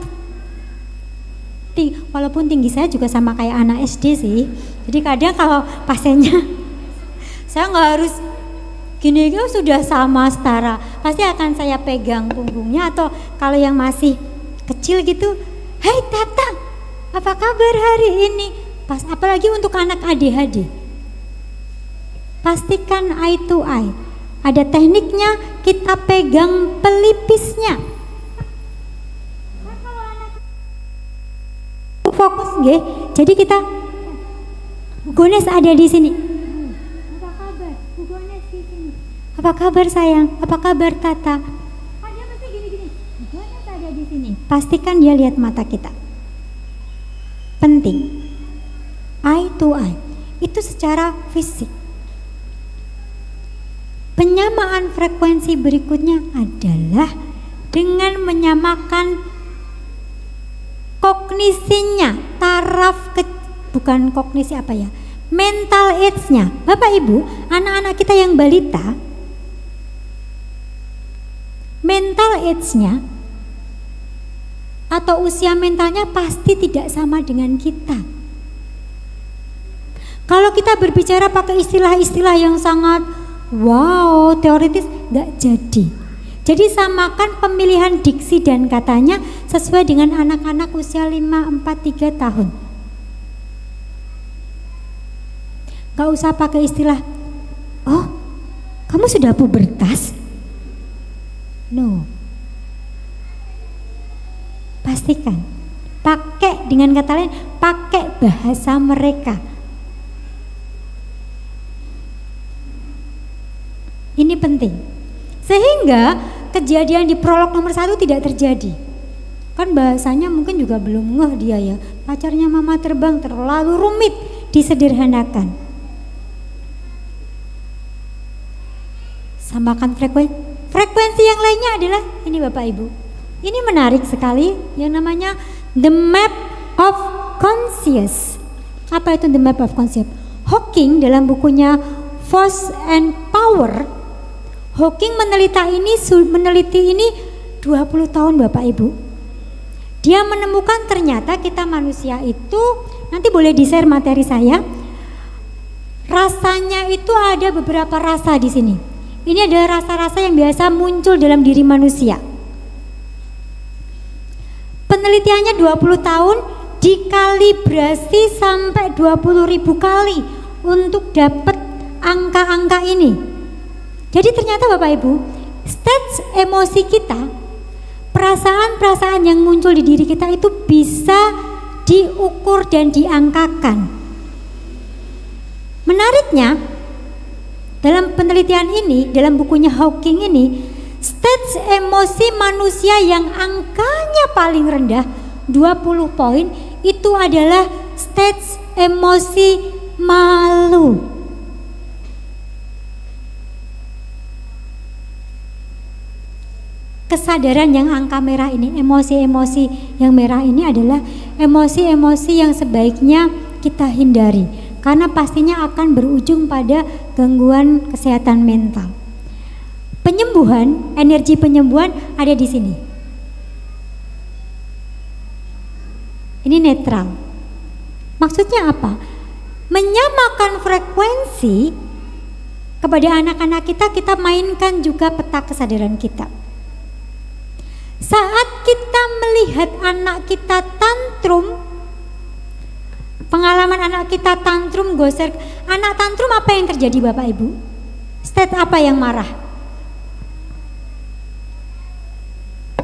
Speaker 2: walaupun tinggi saya juga sama kayak anak SD sih. Jadi kadang kalau pasiennya saya nggak harus gini, sudah sama setara, pasti akan saya pegang punggungnya, atau kalau yang masih kecil gitu, hai Tata, apa kabar hari ini? Pas apalagi untuk anak ADHD, pastikan eye to eye. Ada tekniknya, kita pegang pelipisnya. Fokus nggih. Jadi kita Bu Gones ada di sini. Apa kabar? Bu Gones di sini. Apa kabar sayang? Apa kabar Tata? Dia mesti gini-gini. Bu Gones ada di sini. Pastikan dia lihat mata kita. Penting. Eye to eye. Itu secara fisik. Penyamaan frekuensi berikutnya adalah dengan menyamakan kognisinya, bukan kognisi apa ya, mental age-nya. Bapak Ibu, anak-anak kita yang balita, mental age-nya atau usia mentalnya pasti tidak sama dengan kita. Kalau kita berbicara pakai istilah-istilah yang sangat wow, teoritis, nggak jadi. Jadi samakan pemilihan diksi dan katanya sesuai dengan anak-anak usia 5, 4, 3 tahun. Gak usah pakai istilah, oh kamu sudah pubertas? No. Pastikan, pakai dengan kata lain, pakai bahasa mereka. Ini penting. Sehingga kejadian di prolog nomor 1 tidak terjadi. Kan bahasanya mungkin juga belum ngeh dia ya. Pacarnya mama terbang terlalu rumit, disederhanakan. Samakan frekuensi yang lainnya adalah ini Bapak Ibu. Ini menarik sekali yang namanya the map of conscious. Apa itu the map of conscious? Hawking dalam bukunya Force and Power, Hawking meneliti ini 20 tahun Bapak Ibu. Dia menemukan ternyata kita manusia itu, nanti boleh di-share materi saya. Rasanya itu ada beberapa rasa di sini. Ini adalah rasa-rasa yang biasa muncul dalam diri manusia. Penelitiannya 20 tahun dikalibrasi sampai 20.000 kali untuk dapat angka-angka ini. Jadi ternyata Bapak Ibu, stage emosi kita, perasaan-perasaan yang muncul di diri kita itu bisa diukur dan diangkakan. Menariknya, dalam penelitian ini, dalam bukunya Hawking ini, stage emosi manusia yang angkanya paling rendah 20 poin itu adalah stage emosi malu. Kesadaran yang angka merah ini, emosi-emosi yang merah ini adalah emosi-emosi yang sebaiknya kita hindari karena pastinya akan berujung pada gangguan kesehatan mental. Penyembuhan, energi penyembuhan ada di sini. Ini netral. Maksudnya apa? Menyamakan frekuensi kepada anak-anak kita, kita mainkan juga peta kesadaran kita. Saat kita melihat anak kita tantrum, pengalaman anak kita tantrum goser, anak tantrum apa yang terjadi Bapak Ibu? State apa yang marah?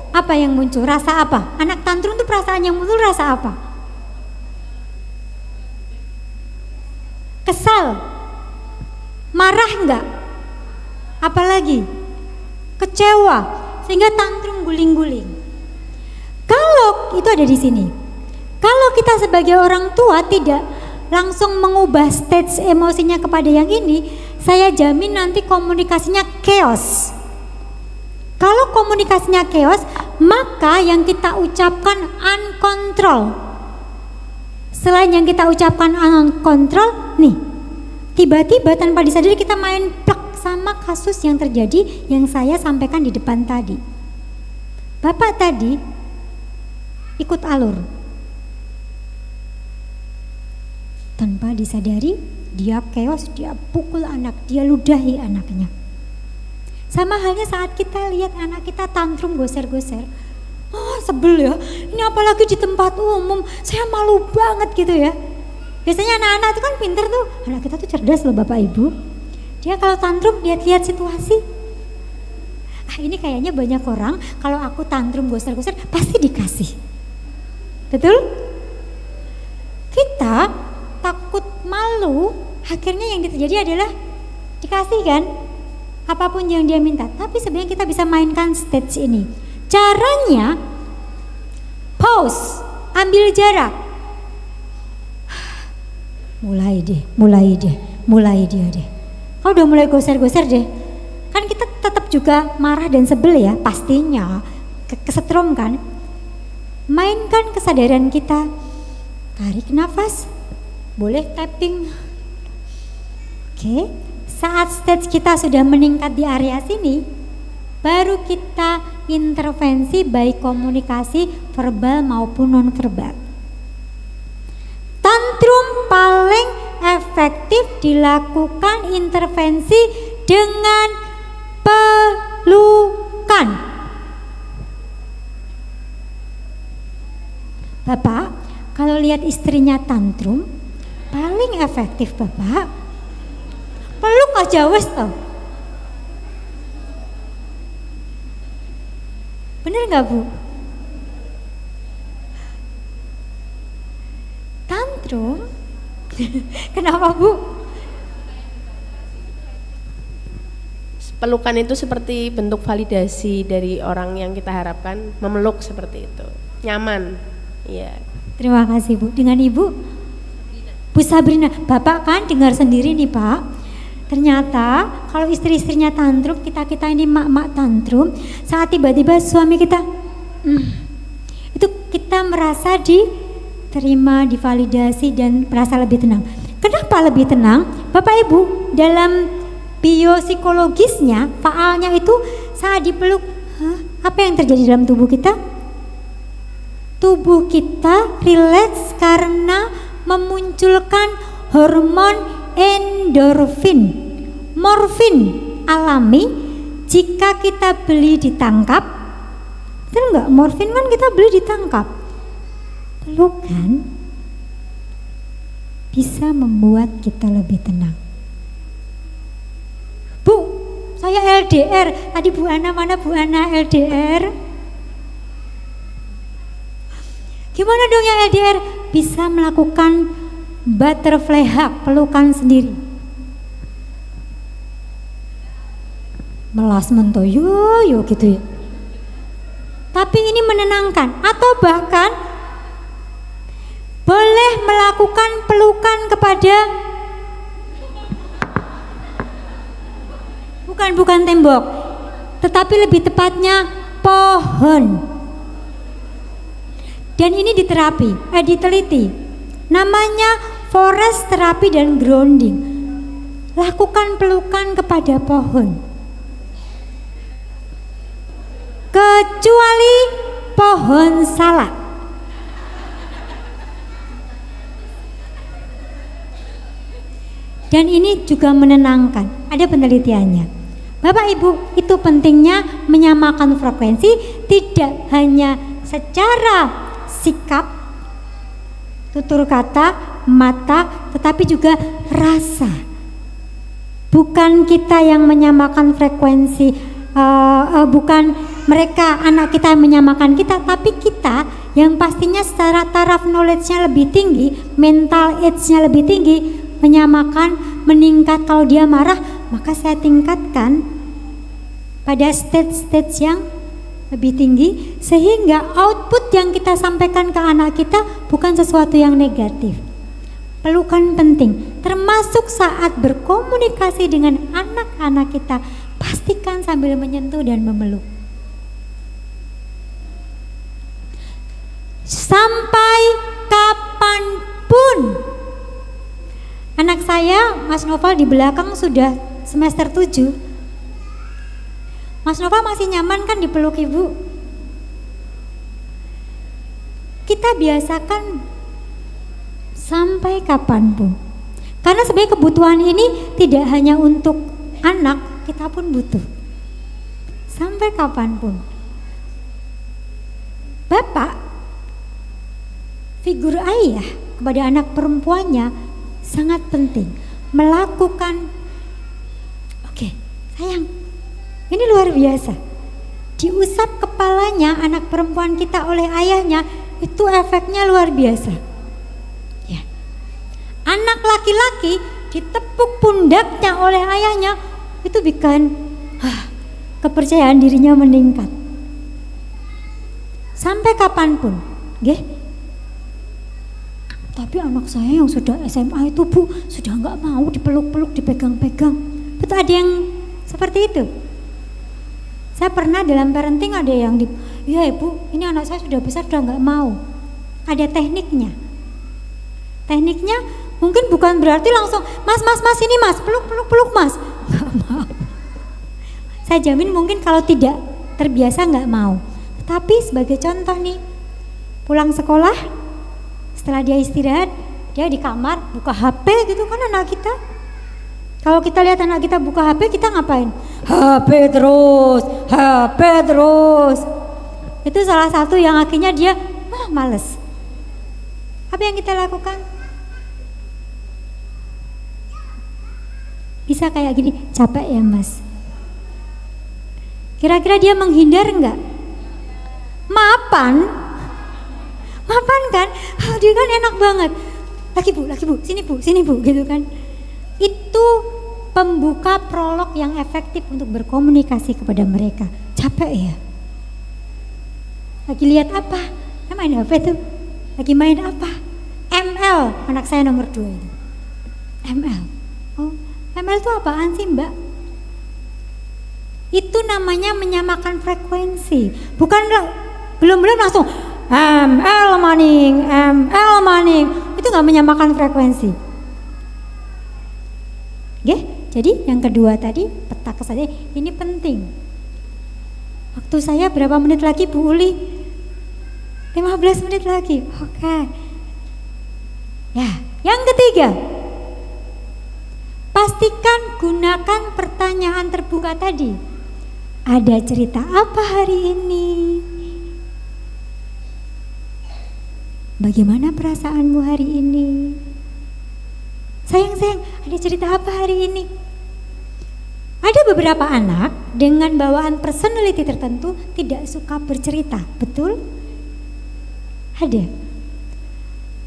Speaker 2: Apa yang muncul? Rasa apa? Anak tantrum itu perasaan yang muncul rasa apa? Kesal? Marah enggak? Apalagi? Kecewa? Sehingga tantrum guling-guling. Kalau itu ada di sini. Kalau kita sebagai orang tua tidak langsung mengubah stage emosinya kepada yang ini, saya jamin nanti komunikasinya chaos. Kalau komunikasinya chaos, maka yang kita ucapkan uncontrol. Selain yang kita ucapkan uncontrol, nih, tiba-tiba tanpa disadari kita main plek sama kasus yang terjadi yang saya sampaikan di depan tadi. Bapak tadi ikut alur. Tanpa disadari, dia chaos, dia pukul anak, dia ludahi anaknya. Sama halnya saat kita lihat anak kita tantrum goser-goser. Oh sebel ya, ini apalagi di tempat umum, saya malu banget gitu ya. Biasanya anak-anak itu kan pinter tuh, anak kita tuh cerdas loh Bapak Ibu. Dia kalau tantrum, lihat-lihat situasi. Ini kayaknya banyak orang, kalau aku tantrum goser-goser, pasti dikasih. Betul? Kita takut malu, akhirnya yang terjadi adalah dikasih kan? Apapun yang dia minta, tapi sebenarnya kita bisa mainkan stage ini. Caranya pause, ambil jarak. Mulai dia deh. Kau udah mulai goser-goser deh. Kan kita tetap juga marah dan sebel ya, pastinya kesetrum kan. Mainkan kesadaran kita. Tarik nafas. Boleh tapping. Oke. Saat stage kita sudah meningkat di area sini, baru kita intervensi baik komunikasi verbal maupun non verbal. Tantrum paling efektif efektif dilakukan intervensi dengan pelukan. Bapak, kalau lihat istrinya tantrum, paling efektif Bapak peluk aja wes toh. Bener nggak Bu? Tantrum? Kenapa Bu?
Speaker 9: Pelukan itu seperti bentuk validasi dari orang yang kita harapkan memeluk seperti itu. Nyaman. Iya.
Speaker 2: Terima kasih Bu. Dengan Ibu? Bu Sabrina. Bapak kan dengar sendiri nih Pak. Ternyata kalau istri-istrinya tantrum, kita ini mak-mak tantrum, saat tiba-tiba suami kita itu kita merasa diterima, divalidasi dan merasa lebih tenang. Kenapa lebih tenang? Bapak Ibu, dalam biopsikologisnya, faalnya itu saat dipeluk, apa yang terjadi dalam tubuh kita? Tubuh kita rileks karena memunculkan hormon endorfin, morfin alami. Jika kita beli ditangkap, betul nggak? Morfin kan kita beli ditangkap. Pelukan bisa membuat kita lebih tenang. Bu, saya LDR. Tadi Bu Ana, mana Bu Ana LDR? Gimana dong yang LDR? Bisa melakukan butterfly hug, pelukan sendiri. Melas mentoyo gitu ya. Tapi ini menenangkan. Atau bahkan boleh melakukan pelukan kepada bukan tembok, tetapi lebih tepatnya pohon. Dan ini diteliti. Namanya forest therapy dan grounding. Lakukan pelukan kepada pohon. Kecuali pohon salak. Dan ini juga menenangkan. Ada penelitiannya. Bapak Ibu, itu pentingnya menyamakan frekuensi tidak hanya secara sikap, tutur kata, mata, tetapi juga rasa. Bukan kita yang menyamakan frekuensi, bukan mereka anak kita yang menyamakan kita, tapi kita yang pastinya secara taraf knowledge-nya lebih tinggi, mental age-nya lebih tinggi, menyamakan, meningkat. Kalau dia marah, maka saya tingkatkan pada stage-stage yang lebih tinggi, sehingga output yang kita sampaikan ke anak kita bukan sesuatu yang negatif. Pelukan penting, termasuk saat berkomunikasi dengan anak-anak kita, pastikan sambil menyentuh dan memeluk. Sampai kapanpun. Anak saya, Mas Noval di belakang sudah semester 7. Mas Nova masih nyaman kan dipeluk Ibu? Kita biasakan sampai kapanpun. Karena sebenarnya kebutuhan ini tidak hanya untuk anak, kita pun butuh. Sampai kapanpun. Bapak, figur ayah kepada anak perempuannya sangat penting. Melakukan, oke, sayang, ini luar biasa. Diusap kepalanya anak perempuan kita oleh ayahnya, itu efeknya luar biasa. Ya. Anak laki-laki ditepuk pundaknya oleh ayahnya, itu bikin kepercayaan dirinya meningkat. Sampai kapanpun, nggih. Tapi anak saya yang sudah SMA itu Bu, sudah nggak mau dipeluk-peluk, dipegang-pegang. Betul, ada yang seperti itu. Saya pernah dalam parenting ada yang iya Ibu, ini anak saya sudah besar, sudah nggak mau. Ada tekniknya. Tekniknya mungkin bukan berarti langsung mas ini mas, peluk mas. Nggak mau. Saya jamin mungkin kalau tidak terbiasa nggak mau. Tetapi sebagai contoh nih, pulang sekolah, setelah dia istirahat, dia di kamar buka HP gitu kan anak kita. Kalau kita lihat anak kita buka HP, kita ngapain? HP terus. Itu salah satu yang akhirnya dia males. Apa yang kita lakukan? Bisa kayak gini, capek ya mas. Kira-kira dia menghindar enggak? Mapan kan? Dia kan enak banget. Lagi bu, sini bu, gitu kan. Itu pembuka prolog yang efektif untuk berkomunikasi kepada mereka. Capek ya? Lagi lihat apa? Main HP tuh. Lagi main apa? ML, anak saya nomor 2 itu. ML. Oh, ML itu apaan sih mbak? Itu namanya menyamakan frekuensi. Bukan belum langsung ML maning. Itu nggak menyamakan frekuensi. Oke, jadi yang kedua tadi peta saja. Ini penting. Waktu saya berapa menit lagi Bu Uli? 15 menit lagi. Oke. Ya, yang ketiga. Pastikan gunakan pertanyaan terbuka tadi. Ada cerita apa hari ini? Bagaimana perasaanmu hari ini? Sayang, ada cerita apa hari ini? Ada beberapa anak dengan bawaan personality tertentu tidak suka bercerita, betul? Ada.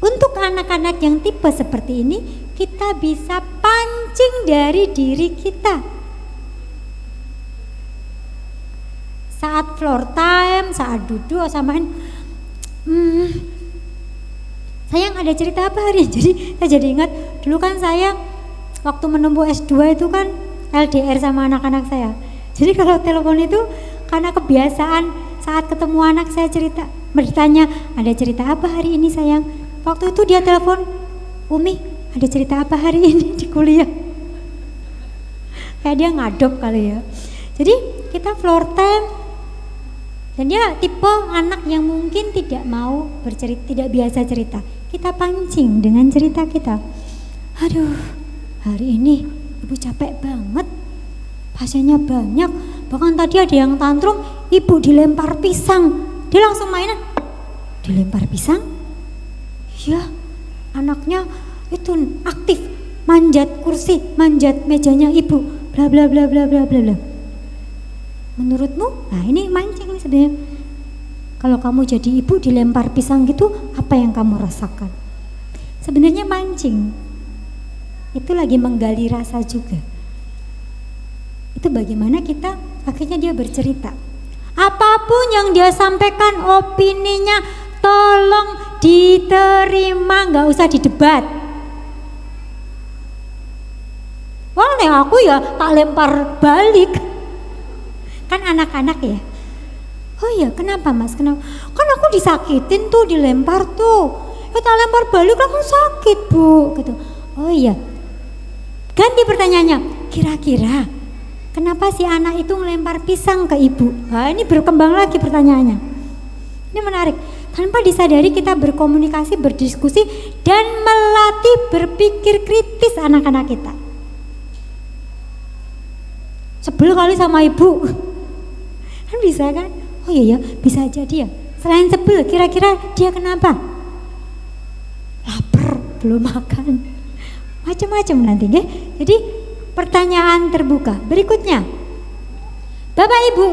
Speaker 2: Untuk anak-anak yang tipe seperti ini, kita bisa pancing dari diri kita. Saat floor time, saat duduk samain, sayang ada cerita apa hari ini? Jadi saya jadi ingat dulu kan saya waktu menempuh S2 itu kan LDR sama anak-anak saya. Jadi kalau telepon itu karena kebiasaan saat ketemu anak saya cerita, bertanya ada cerita apa hari ini sayang. Waktu itu dia telepon, Umi ada cerita apa hari ini di kuliah. Kayak dia ngadop kali ya. Jadi kita floor time. Dan dia tipe anak yang mungkin tidak mau bercerita, tidak biasa cerita. Kita pancing dengan cerita kita. Aduh, hari ini ibu capek banget. Pasiennya banyak. Bahkan tadi ada yang tantrum, ibu dilempar pisang. Dia langsung mainan. Dilempar pisang? Ya, anaknya itu aktif. Manjat kursi, manjat mejanya ibu. Bla bla bla bla bla bla bla. Menurutmu, nah ini mancing nih sebenarnya. Kalau kamu jadi ibu dilempar pisang gitu, apa yang kamu rasakan? Sebenarnya mancing. Itu lagi menggali rasa juga. Itu bagaimana kita akhirnya dia bercerita. Apapun yang dia sampaikan opininya tolong diterima, nggak usah didebat. Wah, nih aku ya tak lempar balik. Kan anak-anak ya. Oh iya, kenapa mas? Kenapa? Kan aku disakitin tuh, dilempar tuh. Ya tak lempar balik aku sakit bu. Gitu. Oh iya. Ganti pertanyaannya. Kira-kira kenapa si anak itu ngelempar pisang ke ibu? Nah ini berkembang lagi pertanyaannya. Ini menarik. Tanpa disadari kita berkomunikasi, berdiskusi dan melatih berpikir kritis anak-anak kita. Sebel kali sama ibu. Kan bisa kan? Oh iya ya, bisa jadi ya. Selain sebel, kira-kira dia kenapa? Lapar, belum makan. Macam-macam nanti ya. Jadi pertanyaan terbuka. Berikutnya. Bapak Ibu,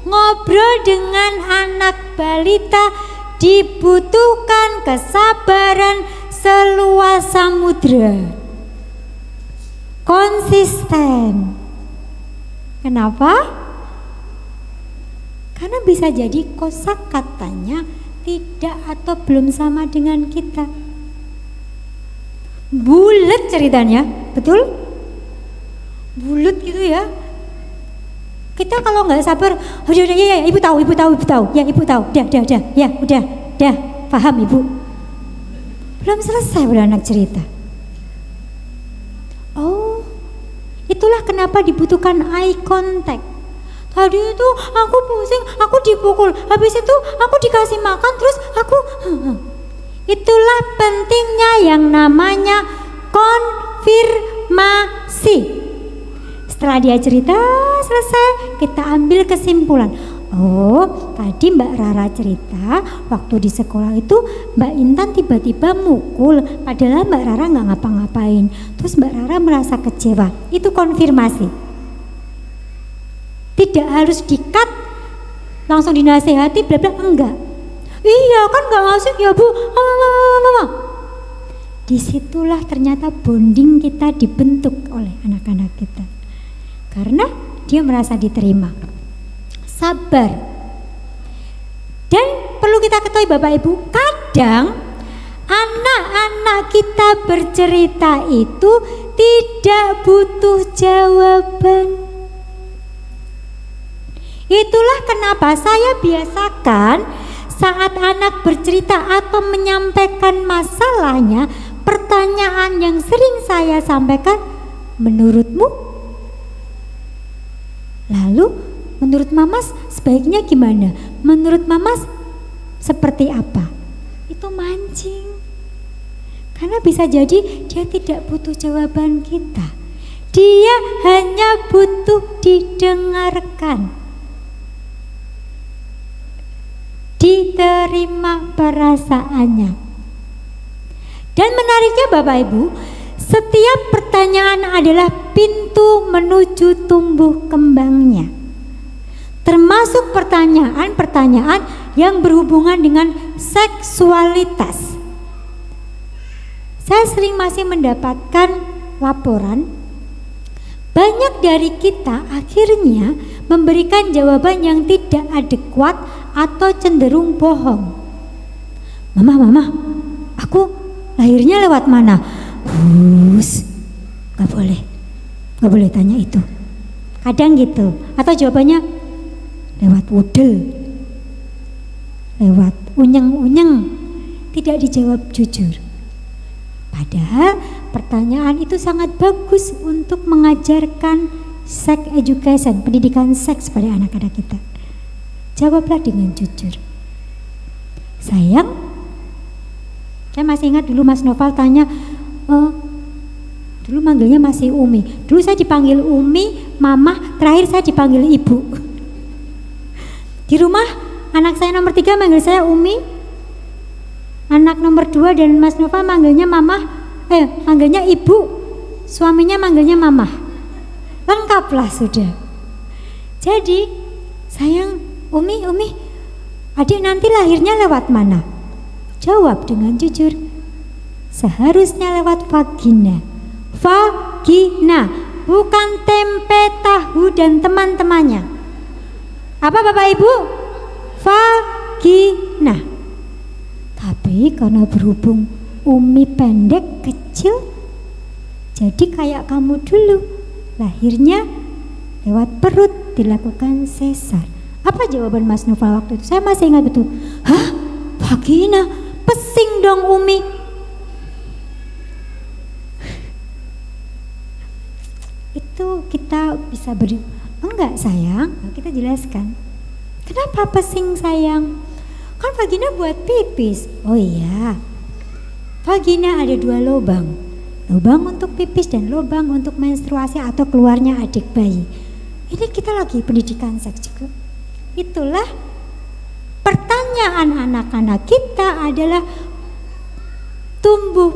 Speaker 2: ngobrol dengan anak balita dibutuhkan kesabaran seluas samudra. Konsisten. Kenapa? Karena bisa jadi kosakatanya tidak atau belum sama dengan kita. Bulet ceritanya, betul? Bulet gitu ya. Kita kalau nggak sabar, udah ya, ibu tahu, ya ibu tahu, udah, paham ibu. Belum selesai udah anak cerita. Oh, itulah kenapa dibutuhkan eye contact. Tadi itu aku pusing, aku dipukul, habis itu aku dikasih makan, terus aku Itulah pentingnya yang namanya konfirmasi. Setelah dia cerita selesai, kita ambil kesimpulan. Oh, tadi Mbak Rara cerita waktu di sekolah itu Mbak Intan tiba-tiba mukul, padahal Mbak Rara nggak ngapa-ngapain. Terus Mbak Rara merasa kecewa. Itu konfirmasi. Tidak harus di-cut, langsung dinasehati, bla bla, enggak. Iya kan nggak ngasih ya Bu. Disitulah ternyata bonding kita dibentuk oleh anak-anak kita, karena dia merasa diterima. Sabar. Dan perlu kita ketahui Bapak Ibu, kadang anak-anak kita bercerita itu tidak butuh jawaban. Itulah kenapa saya biasakan saat anak bercerita atau menyampaikan masalahnya, pertanyaan yang sering saya sampaikan, menurutmu? Lalu menurut Mamas sebaiknya gimana? Menurut Mamas seperti apa? Itu mancing. Karena bisa jadi dia tidak butuh jawaban kita. Dia hanya butuh didengarkan, diterima perasaannya. Dan menariknya Bapak Ibu, setiap pertanyaan adalah pintu menuju tumbuh kembangnya. Termasuk pertanyaan-pertanyaan yang berhubungan dengan seksualitas. Saya sering masih mendapatkan laporan, banyak dari kita akhirnya memberikan jawaban yang tidak adekuat atau cenderung bohong. Mama, aku lahirnya lewat mana? Gak boleh tanya itu. Kadang gitu. Atau jawabannya lewat wudel, lewat unyeng-unyeng, tidak dijawab jujur. Padahal pertanyaan itu sangat bagus untuk mengajarkan sex education, pendidikan seks pada anak-anak kita. Jawablah dengan jujur. Sayang, saya masih ingat dulu Mas Noval tanya, dulu manggilnya masih Umi. Dulu saya dipanggil Umi, Mama, terakhir saya dipanggil Ibu. Di rumah anak saya nomor 3 manggil saya Umi, anak nomor 2 dan Mas Noval manggilnya manggilnya Ibu, suaminya manggilnya Mama. Lengkaplah sudah. Jadi, sayang, Umi, adik nanti lahirnya lewat mana? Jawab dengan jujur. Seharusnya lewat vagina. Vagina, bukan tempe, tahu dan teman-temannya. Apa Bapak Ibu? Vagina. Tapi karena berhubung Umi pendek kecil, jadi kayak kamu dulu, lahirnya lewat perut, dilakukan sesar. Apa jawaban Mas Noval waktu itu? Saya masih ingat betul. Hah? Vagina? Pesing dong Umi. Itu kita bisa enggak sayang, kita jelaskan. Kenapa pesing sayang? Kan vagina buat pipis. Oh iya, vagina ada 2 lubang. Lubang untuk pipis dan lubang untuk menstruasi atau keluarnya adik bayi. Ini kita lagi pendidikan seks juga. Itulah pertanyaan anak-anak kita adalah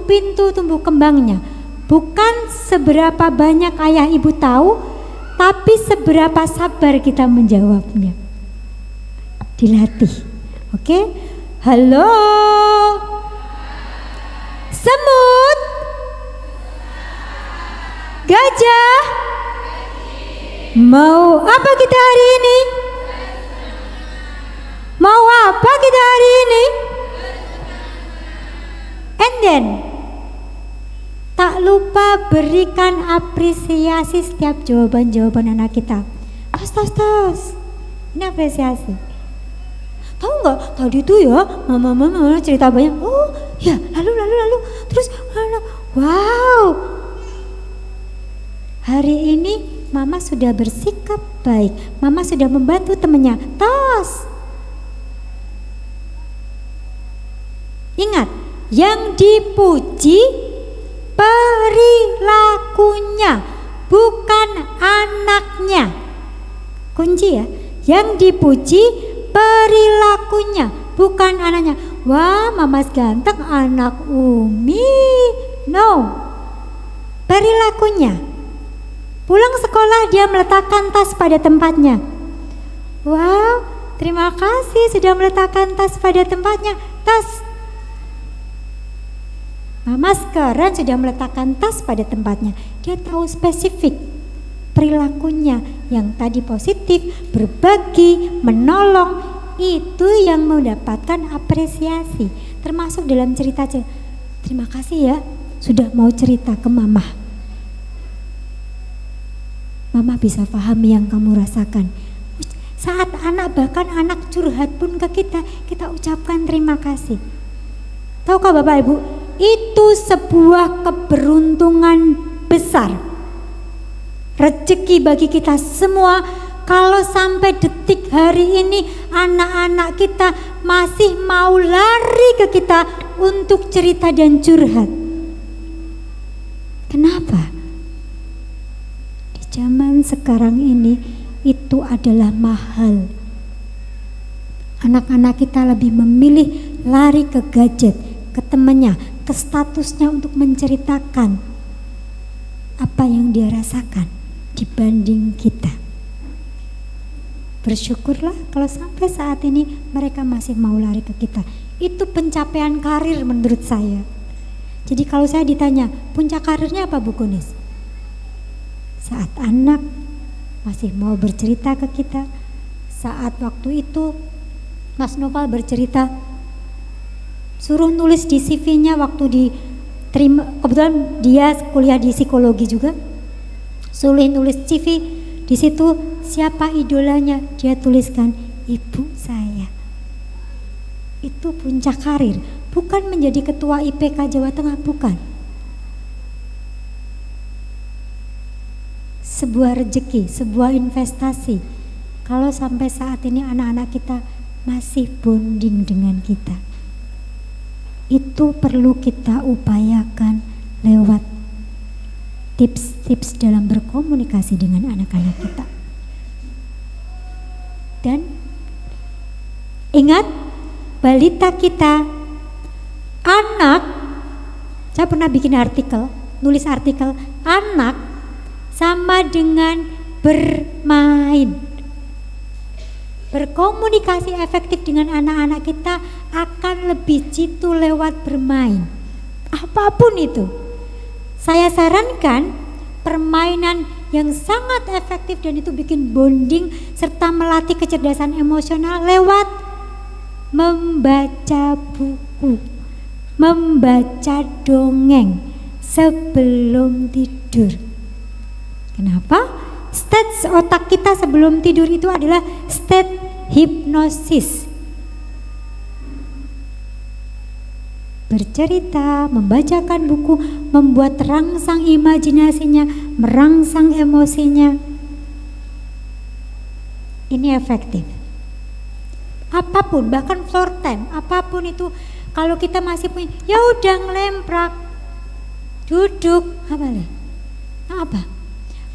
Speaker 2: pintu tumbuh kembangnya. Bukan seberapa banyak ayah ibu tahu, tapi seberapa sabar kita menjawabnya. Dilatih. Oke? Halo. Semut. Gajah. Mau apa kita hari ini? Mau apa kita hari ini? And then tak lupa berikan apresiasi setiap jawaban-jawaban anak kita. Tos. Ini apresiasi. Tahu nggak? Tadi itu ya mama cerita banyak. Oh ya, lalu. Terus wow. Hari ini mama sudah bersikap baik. Mama sudah membantu temannya. Tos. Ingat, Yang dipuji perilakunya, bukan anaknya. Kunci ya. Yang dipuji perilakunya, bukan anaknya. Wah, Mamas ganteng, anak Umi. No. Perilakunya. Pulang sekolah dia meletakkan tas pada tempatnya. Wow, terima kasih sudah meletakkan tas pada tempatnya. Tas. Mama sekarang sudah meletakkan tas pada tempatnya. Dia tahu spesifik perilakunya yang tadi positif, berbagi, menolong, itu yang mendapatkan apresiasi. Termasuk dalam cerita, terima kasih ya sudah mau cerita ke mama. Mama bisa pahami yang kamu rasakan. Saat anak, bahkan anak curhat pun ke kita ucapkan terima kasih. Tahukah Bapak Ibu, itu sebuah keberuntungan besar, rezeki bagi kita semua. Kalau sampai detik hari ini anak-anak kita masih mau lari ke kita untuk cerita dan curhat. Kenapa? Di zaman sekarang ini itu adalah mahal. Anak-anak kita lebih memilih lari ke gadget, ke temannya, ke statusnya untuk menceritakan apa yang dia rasakan dibanding kita. Bersyukurlah kalau sampai saat ini mereka masih mau lari ke kita. Itu pencapaian karir menurut saya. Jadi kalau saya ditanya, puncak karirnya apa Bu Kunis? Saat anak masih mau bercerita ke kita. Saat waktu itu Mas Noval bercerita, suruh nulis di CV-nya waktu diterima, kebetulan dia kuliah di psikologi juga. Suruh nulis CV, di situ siapa idolanya, dia tuliskan ibu saya. Itu puncak karir, bukan menjadi ketua IPK Jawa Tengah, bukan. Sebuah rezeki, sebuah investasi. Kalau sampai saat ini anak-anak kita masih bonding dengan kita, itu perlu kita upayakan lewat tips-tips dalam berkomunikasi dengan anak-anak kita. Dan ingat, balita kita, anak, saya pernah bikin artikel, nulis artikel, anak sama dengan bermain. Berkomunikasi efektif dengan anak-anak kita akan lebih jitu lewat bermain. Apapun itu. Saya sarankan permainan yang sangat efektif dan itu bikin bonding serta melatih kecerdasan emosional lewat membaca buku, membaca dongeng sebelum tidur. Kenapa? State otak kita sebelum tidur itu adalah state hipnosis. Bercerita, membacakan buku, membuat terangsang imajinasinya, merangsang emosinya. Ini efektif. Apapun, bahkan floor time, apapun itu, kalau kita masih punya, ya udah ngelemprak, duduk, apa?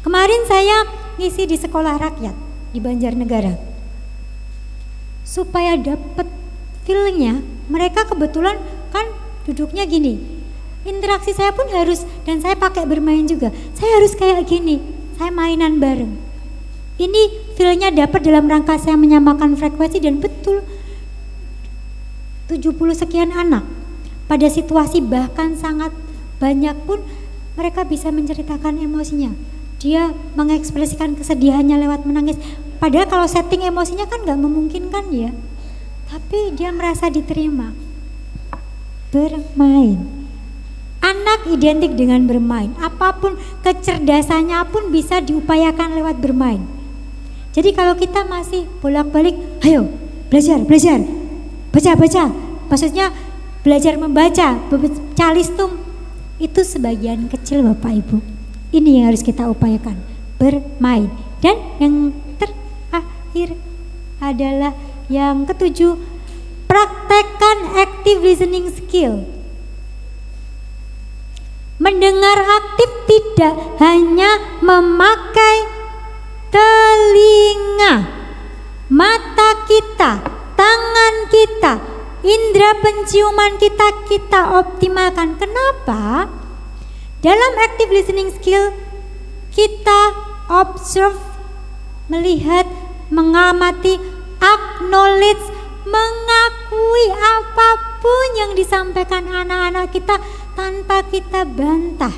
Speaker 2: Kemarin saya ngisi di sekolah rakyat di Banjarnegara. Supaya dapat feelingnya, mereka kebetulan kan duduknya gini. Interaksi saya pun harus, dan saya pakai bermain juga. Saya harus kayak gini, saya mainan bareng. Ini feelnya dapat dalam rangka saya menyamakan frekuensi dan betul 70 sekian anak. Pada situasi bahkan sangat banyak pun mereka bisa menceritakan emosinya. Dia mengekspresikan kesedihannya lewat menangis. Padahal kalau setting emosinya kan gak memungkinkan ya. Tapi dia merasa diterima. Bermain. Anak identik dengan bermain. Apapun kecerdasannya pun bisa diupayakan lewat bermain. Jadi kalau kita masih bolak-balik, ayo belajar, baca. Maksudnya belajar membaca, calistung. Itu sebagian kecil Bapak Ibu. Ini yang harus kita upayakan, bermain. Dan yang terakhir adalah yang ketujuh, praktekkan active listening skill. Mendengar aktif tidak hanya memakai telinga, mata kita, tangan kita, indera penciuman kita optimalkan. Kenapa? Dalam active listening skill kita observe, melihat, mengamati, acknowledge, mengakui apapun yang disampaikan anak-anak kita tanpa kita bantah.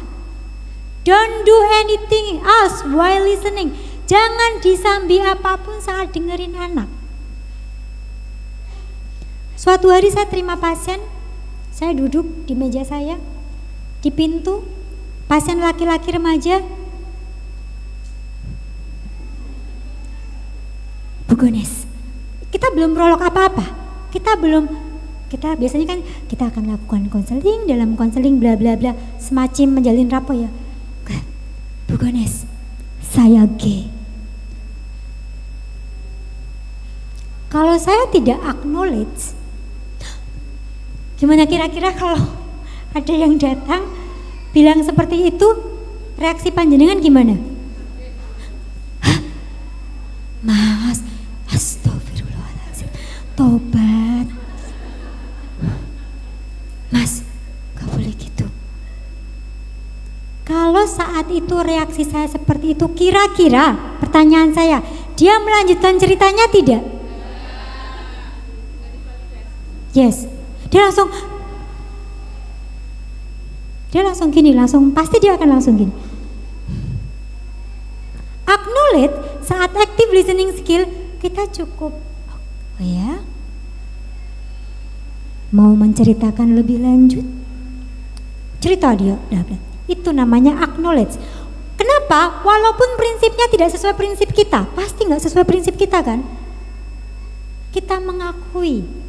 Speaker 2: Don't do anything else while listening. Jangan disambi apapun saat dengerin anak. Suatu hari saya terima pasien, saya duduk di meja saya, di pintu, pasien laki-laki remaja. Bu Gones, kita belum prolog apa-apa, kita biasanya kan kita akan lakukan konseling, dalam konseling bla bla bla, semacam menjalin rapport ya. Bu Gones, saya gay. Kalau saya tidak acknowledge, gimana kira-kira kalau ada yang datang bilang seperti itu, reaksi panjenengan gimana? Hah? Mas, astagfirullahaladzim, tobat. Mas, gak boleh gitu. Kalau saat itu reaksi saya seperti itu, kira-kira pertanyaan saya, dia melanjutkan ceritanya tidak? Yes, dia langsung gini, pasti dia akan langsung gini. Acknowledge saat active listening skill kita cukup, oh ya, mau menceritakan lebih lanjut, cerita dia, itu namanya acknowledge. Kenapa? Walaupun prinsipnya tidak sesuai prinsip kita, pasti nggak sesuai prinsip kita kan? Kita mengakui.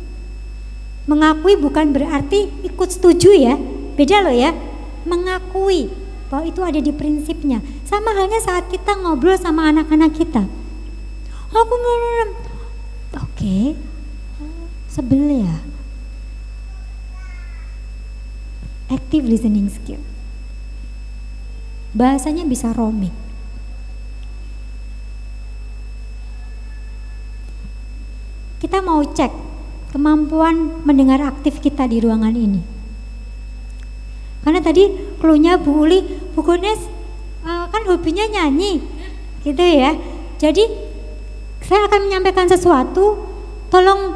Speaker 2: Mengakui bukan berarti ikut setuju ya, beda loh ya. Mengakui bahwa itu ada di prinsipnya. Sama halnya saat kita ngobrol sama anak-anak kita. Aku oke, sebel ya. Active listening skill. Bahasanya bisa roaming. Kita mau cek kemampuan mendengar aktif kita di ruangan ini. Karena tadi cluenya Bu Uli, Bu Gones kan hobinya nyanyi, gitu ya. Jadi saya akan menyampaikan sesuatu, tolong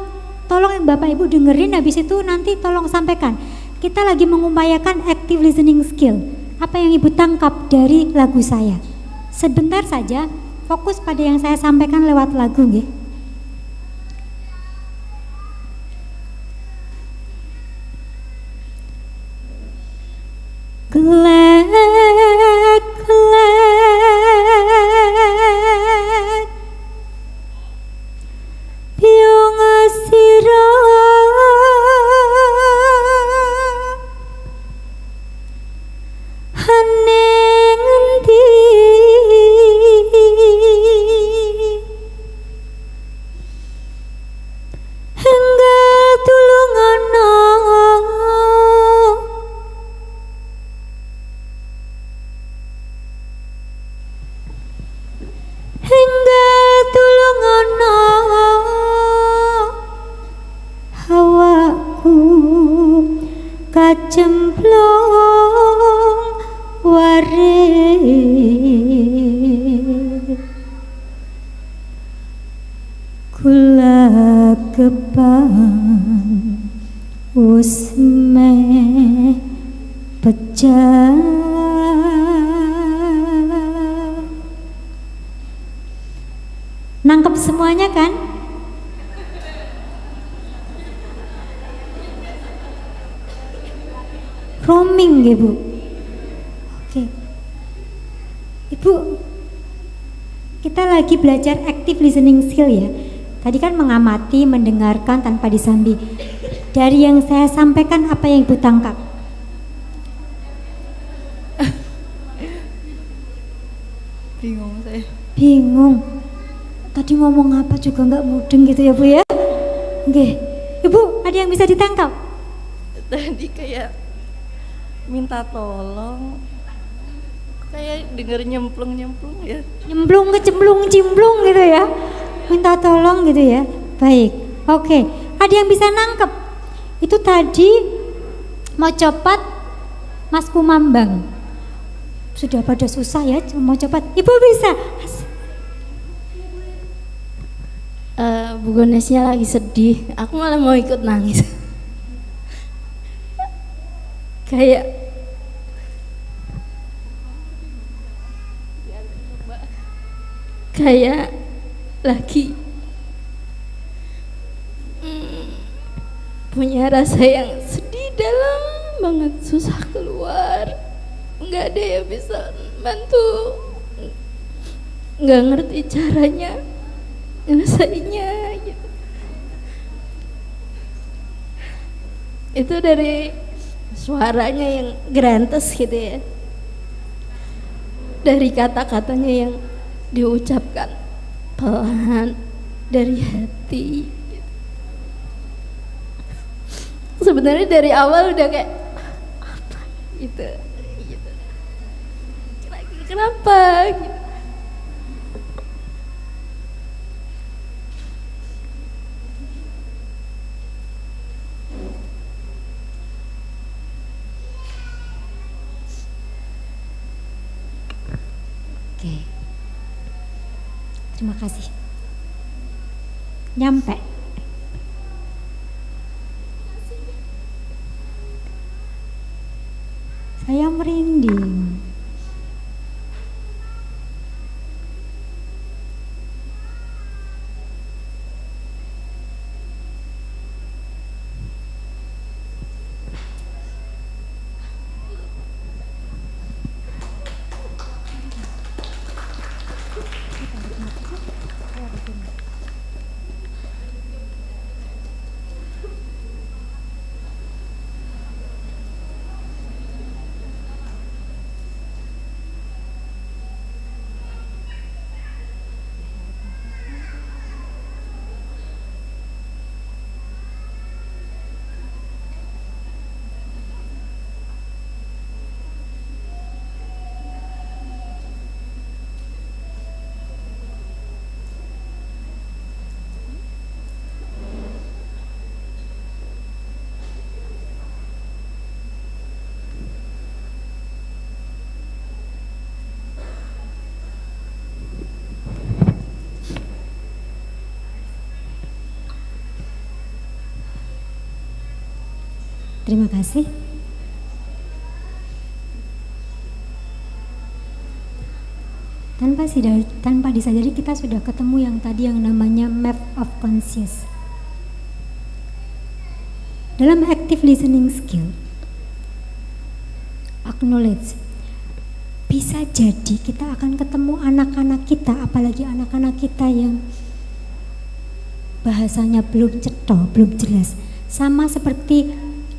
Speaker 2: Bapak Ibu dengerin, habis itu nanti tolong sampaikan. Kita lagi mengupayakan active listening skill. Apa yang Ibu tangkap dari lagu saya? Sebentar saja, fokus pada yang saya sampaikan lewat lagu, nggih. Glad piung sira hane ngendi hingga tulungono hingga tulungono hawaku kacemplung waris kula kepang wis meh pecah. Nangkep semuanya kan? Roaming ya Bu. Oke. Ibu, kita lagi belajar active listening skill ya. Tadi kan mengamati, mendengarkan tanpa disambi. Dari yang saya sampaikan, apa yang Ibu tangkap?
Speaker 5: Bingung saya.
Speaker 2: Bingung. Tadi ngomong apa juga nggak mudeng gitu ya Bu ya? Oke. Ibu, ada yang bisa ditangkap?
Speaker 5: Tadi kayak
Speaker 7: minta tolong. Kayak denger nyemplung-nyemplung ya.
Speaker 2: Nyemplung kecemplung cimplung gitu ya, minta tolong gitu ya. Baik, oke, ada yang bisa nangkep itu tadi mau copot Mas Kumambang, sudah pada susah ya mau copot, ibu bisa.
Speaker 10: Bu Gonesnya lagi sedih, aku malah mau ikut nangis. kayak lagi punya rasa yang sedih dalam banget, susah keluar, nggak ada yang bisa bantu, nggak ngerti caranya nyelesainnya gitu. Itu dari suaranya yang gerantes gitu ya, dari kata-katanya yang diucapkan pelan dari hati gitu. Sebenarnya dari awal udah kayak apa gitu. Kenapa gitu.
Speaker 2: Oke, terima kasih. Nyampe. Saya merinding. Terima kasih. Tanpa disadari kita sudah ketemu yang tadi yang namanya map of conscious. Dalam active listening skill, acknowledge, bisa jadi kita akan ketemu anak-anak kita, apalagi anak-anak kita yang bahasanya belum cetok, belum jelas. Sama seperti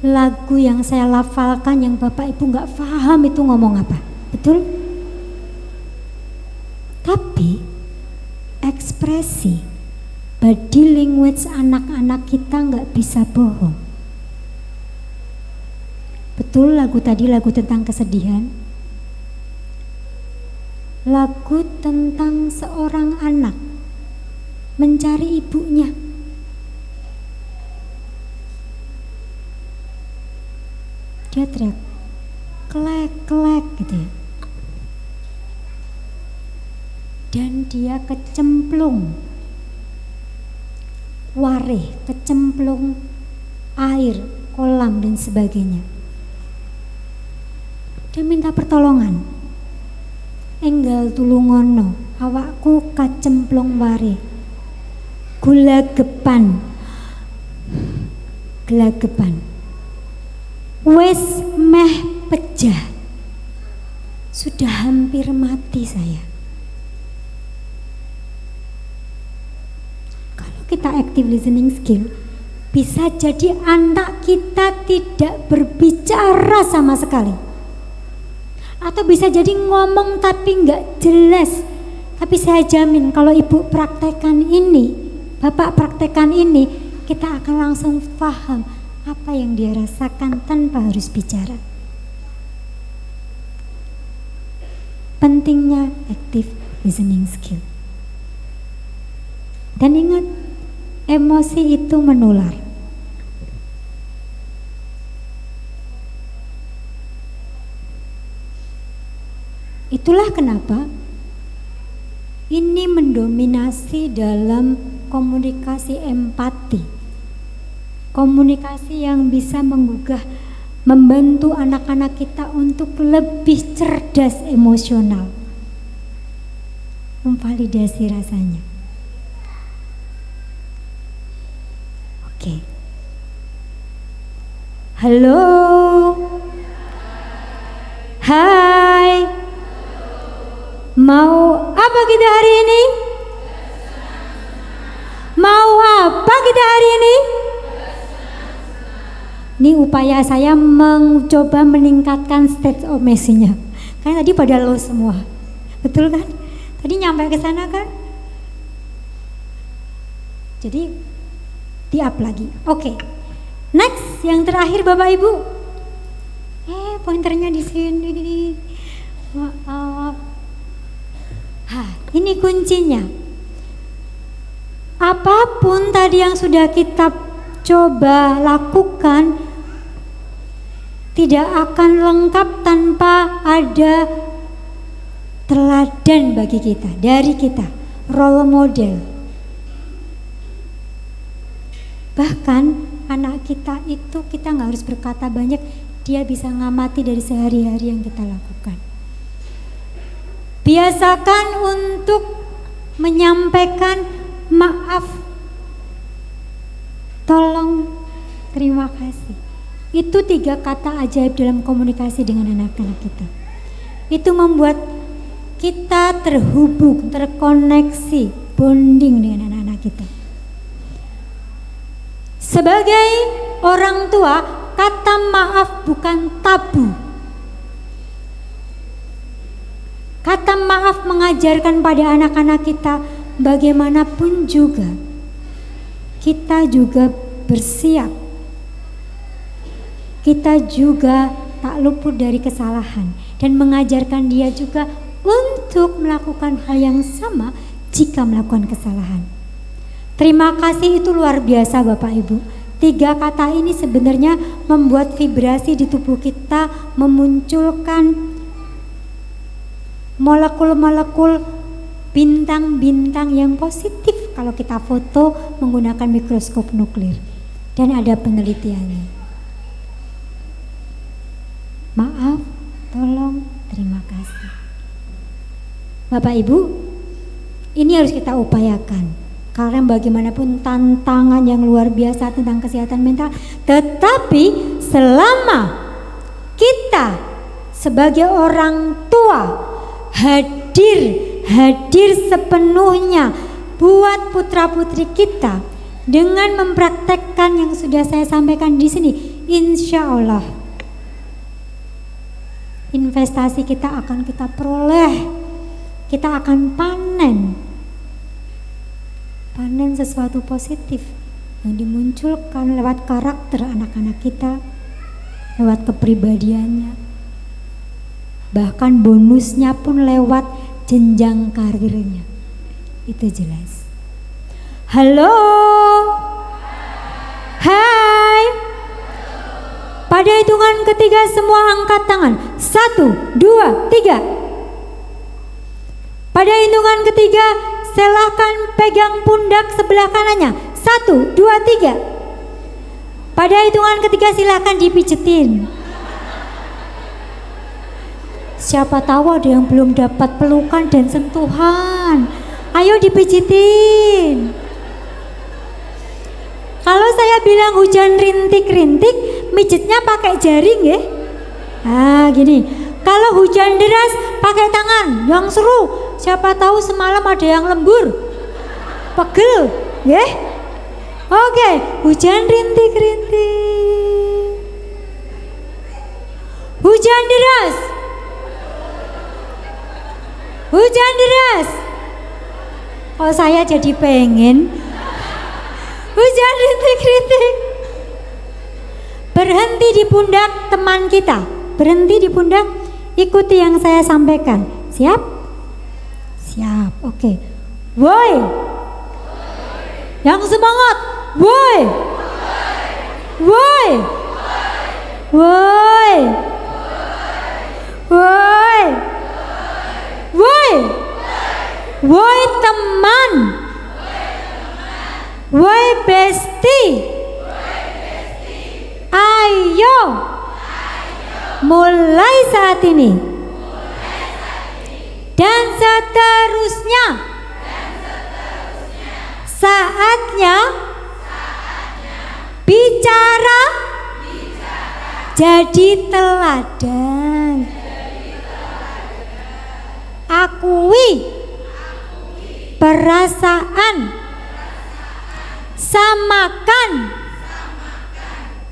Speaker 2: lagu yang saya lafalkan yang Bapak Ibu nggak paham itu ngomong apa, betul? Tapi ekspresi body language anak-anak kita nggak bisa bohong. Betul, lagu tadi lagu tentang kesedihan, lagu tentang seorang anak mencari ibunya. Dia teriak klek klek gitu ya, dan dia kecemplung wareh, kecemplung air kolam dan sebagainya. Dia minta pertolongan, enggal tulungono awakku kacemplung wareh, gulagepan gelagepan wes meh pecah, sudah hampir mati saya. Kalau kita active listening skill, bisa jadi anak kita tidak berbicara sama sekali, atau bisa jadi ngomong tapi nggak jelas. Tapi saya jamin kalau ibu praktekkan ini, bapak praktekkan ini, kita akan langsung paham apa yang dia rasakan tanpa harus bicara. pentingnya active listening skill. Dan ingat, emosi itu menular. Itulah kenapa ini mendominasi dalam komunikasi empati. Komunikasi yang bisa menggugah, membantu anak-anak kita untuk lebih cerdas emosional. Memvalidasi rasanya. Oke. Halo. Hai. Mau apa kita hari ini? Mau apa kita hari ini? Ini upaya saya mencoba meningkatkan state of message-nya. Karena tadi pada low semua. Betul kan? Tadi nyampe ke sana kan? Jadi di-up lagi. Oke. Next, yang terakhir Bapak Ibu. Pointernya di sini. Maaf. Ini kuncinya. Apapun tadi yang sudah kita coba lakukan tidak akan lengkap tanpa ada teladan bagi kita, dari kita, role model. Bahkan anak kita itu kita nggak harus berkata banyak, dia bisa ngamati dari sehari-hari yang kita lakukan. Biasakan untuk menyampaikan maaf, tolong, terima kasih. Itu 3 kata ajaib dalam komunikasi dengan anak-anak kita. Itu membuat kita terhubung, terkoneksi, bonding dengan anak-anak kita. Sebagai orang tua, kata maaf bukan tabu. Kata maaf mengajarkan pada anak-anak kita bagaimanapun juga kita juga bersiap. Kita juga tak luput dari kesalahan dan mengajarkan dia juga untuk melakukan hal yang sama jika melakukan kesalahan. Terima kasih itu luar biasa Bapak Ibu. 3 kata ini sebenarnya membuat vibrasi di tubuh kita, memunculkan molekul-molekul bintang-bintang yang positif kalau kita foto menggunakan mikroskop nuklir. Dan ada penelitiannya. Maaf, tolong, terima kasih. Bapak Ibu, ini harus kita upayakan. Karena bagaimanapun tantangan yang luar biasa tentang kesehatan mental, tetapi selama kita sebagai orang tua hadir sepenuhnya buat putra-putri kita dengan mempraktekkan yang sudah saya sampaikan di sini, insya Allah investasi kita akan kita peroleh, kita akan panen sesuatu positif yang dimunculkan lewat karakter anak-anak kita, lewat kepribadiannya. Bahkan bonusnya pun lewat jenjang karirnya. Itu jelas. Halo. Hai. Pada hitungan ketiga semua angkat tangan. 1, 2, 3. Pada hitungan ketiga silahkan pegang pundak sebelah kanannya. 1, 2, 3. Pada hitungan ketiga silahkan dipijetin. Siapa tahu ada yang belum dapat pelukan dan sentuhan. Ayo dipijitin. Kalau saya bilang hujan rintik-rintik, mijitnya pakai jaring ya. Gini. Kalau hujan deras pakai tangan yang seru. Siapa tahu semalam ada yang lembur. Pegel, ya. Oke, hujan rintik-rintik. Hujan deras. Hujan deras. Oh, saya jadi pengen. Hujan rintik-rintik. Berhenti di pundak teman kita. Berhenti di pundak, ikuti yang saya sampaikan. Siap? Siap, oke. Woi. Yang semangat. Woi. Woi. Woi. Woi. Woi. Woi teman. Woi besti. Ayo. Mulai saat ini. Dan seterusnya. Saatnya bicara jadi teladan. Akui perasaan. Samakan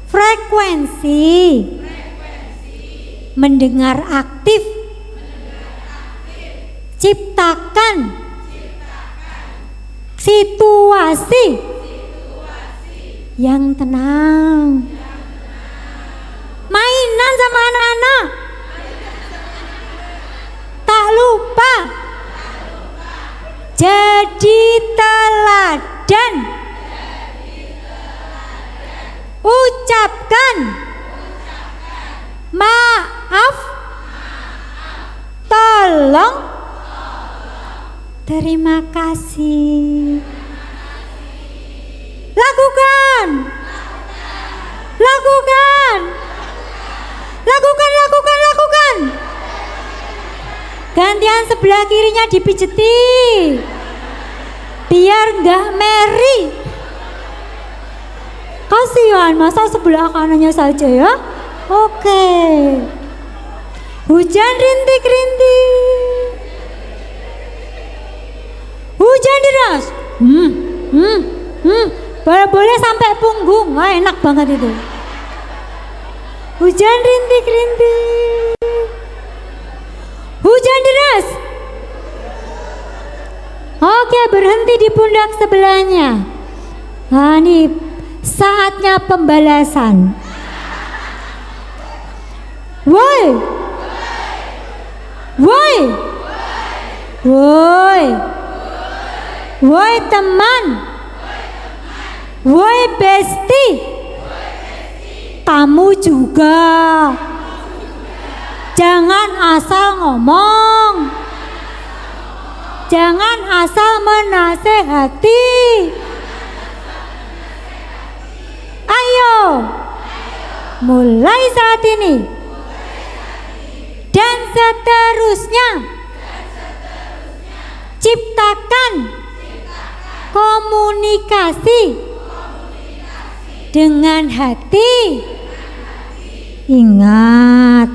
Speaker 2: frekuensi. Mendengar aktif. Ciptakan situasi yang tenang. Mainan sama anak-anak. Tak lupa jadi teladan. Ucapkan maaf. Tolong. Terima kasih. Lakukan. Lakukan. Lakukan, lakukan, lakukan. Gantian sebelah kirinya dipijeti. Biar nggak meri. Kasihan, masa sebelah kanannya saja ya? Oke. Hujan rintik-rintik. Hujan deras. Boleh sampai punggung. Wah, enak banget itu. Hujan rintik-rintik. Hujan deras. Oke, berhenti di pundak sebelahnya. Nah, ini saatnya pembalasan. Woi. Woi. Woi. Woi teman. Woi besti. Kamu juga. Jangan asal ngomong. Jangan asal menasehati. Ayo. Mulai saat ini. Dan seterusnya. Ciptakan komunikasi dengan hati. Ingat,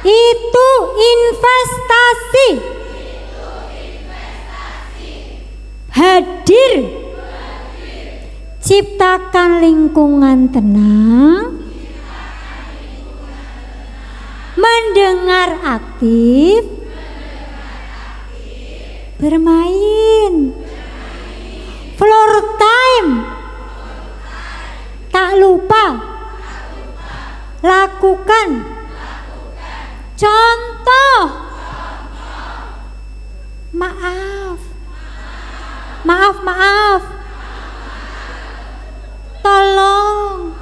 Speaker 2: itu investasi. Hadir. Ciptakan lingkungan tenang. Mendengar aktif. Bermain. Floor time. Tak lupa. Lakukan. Contoh. Maaf. Maaf, maaf. Tolong.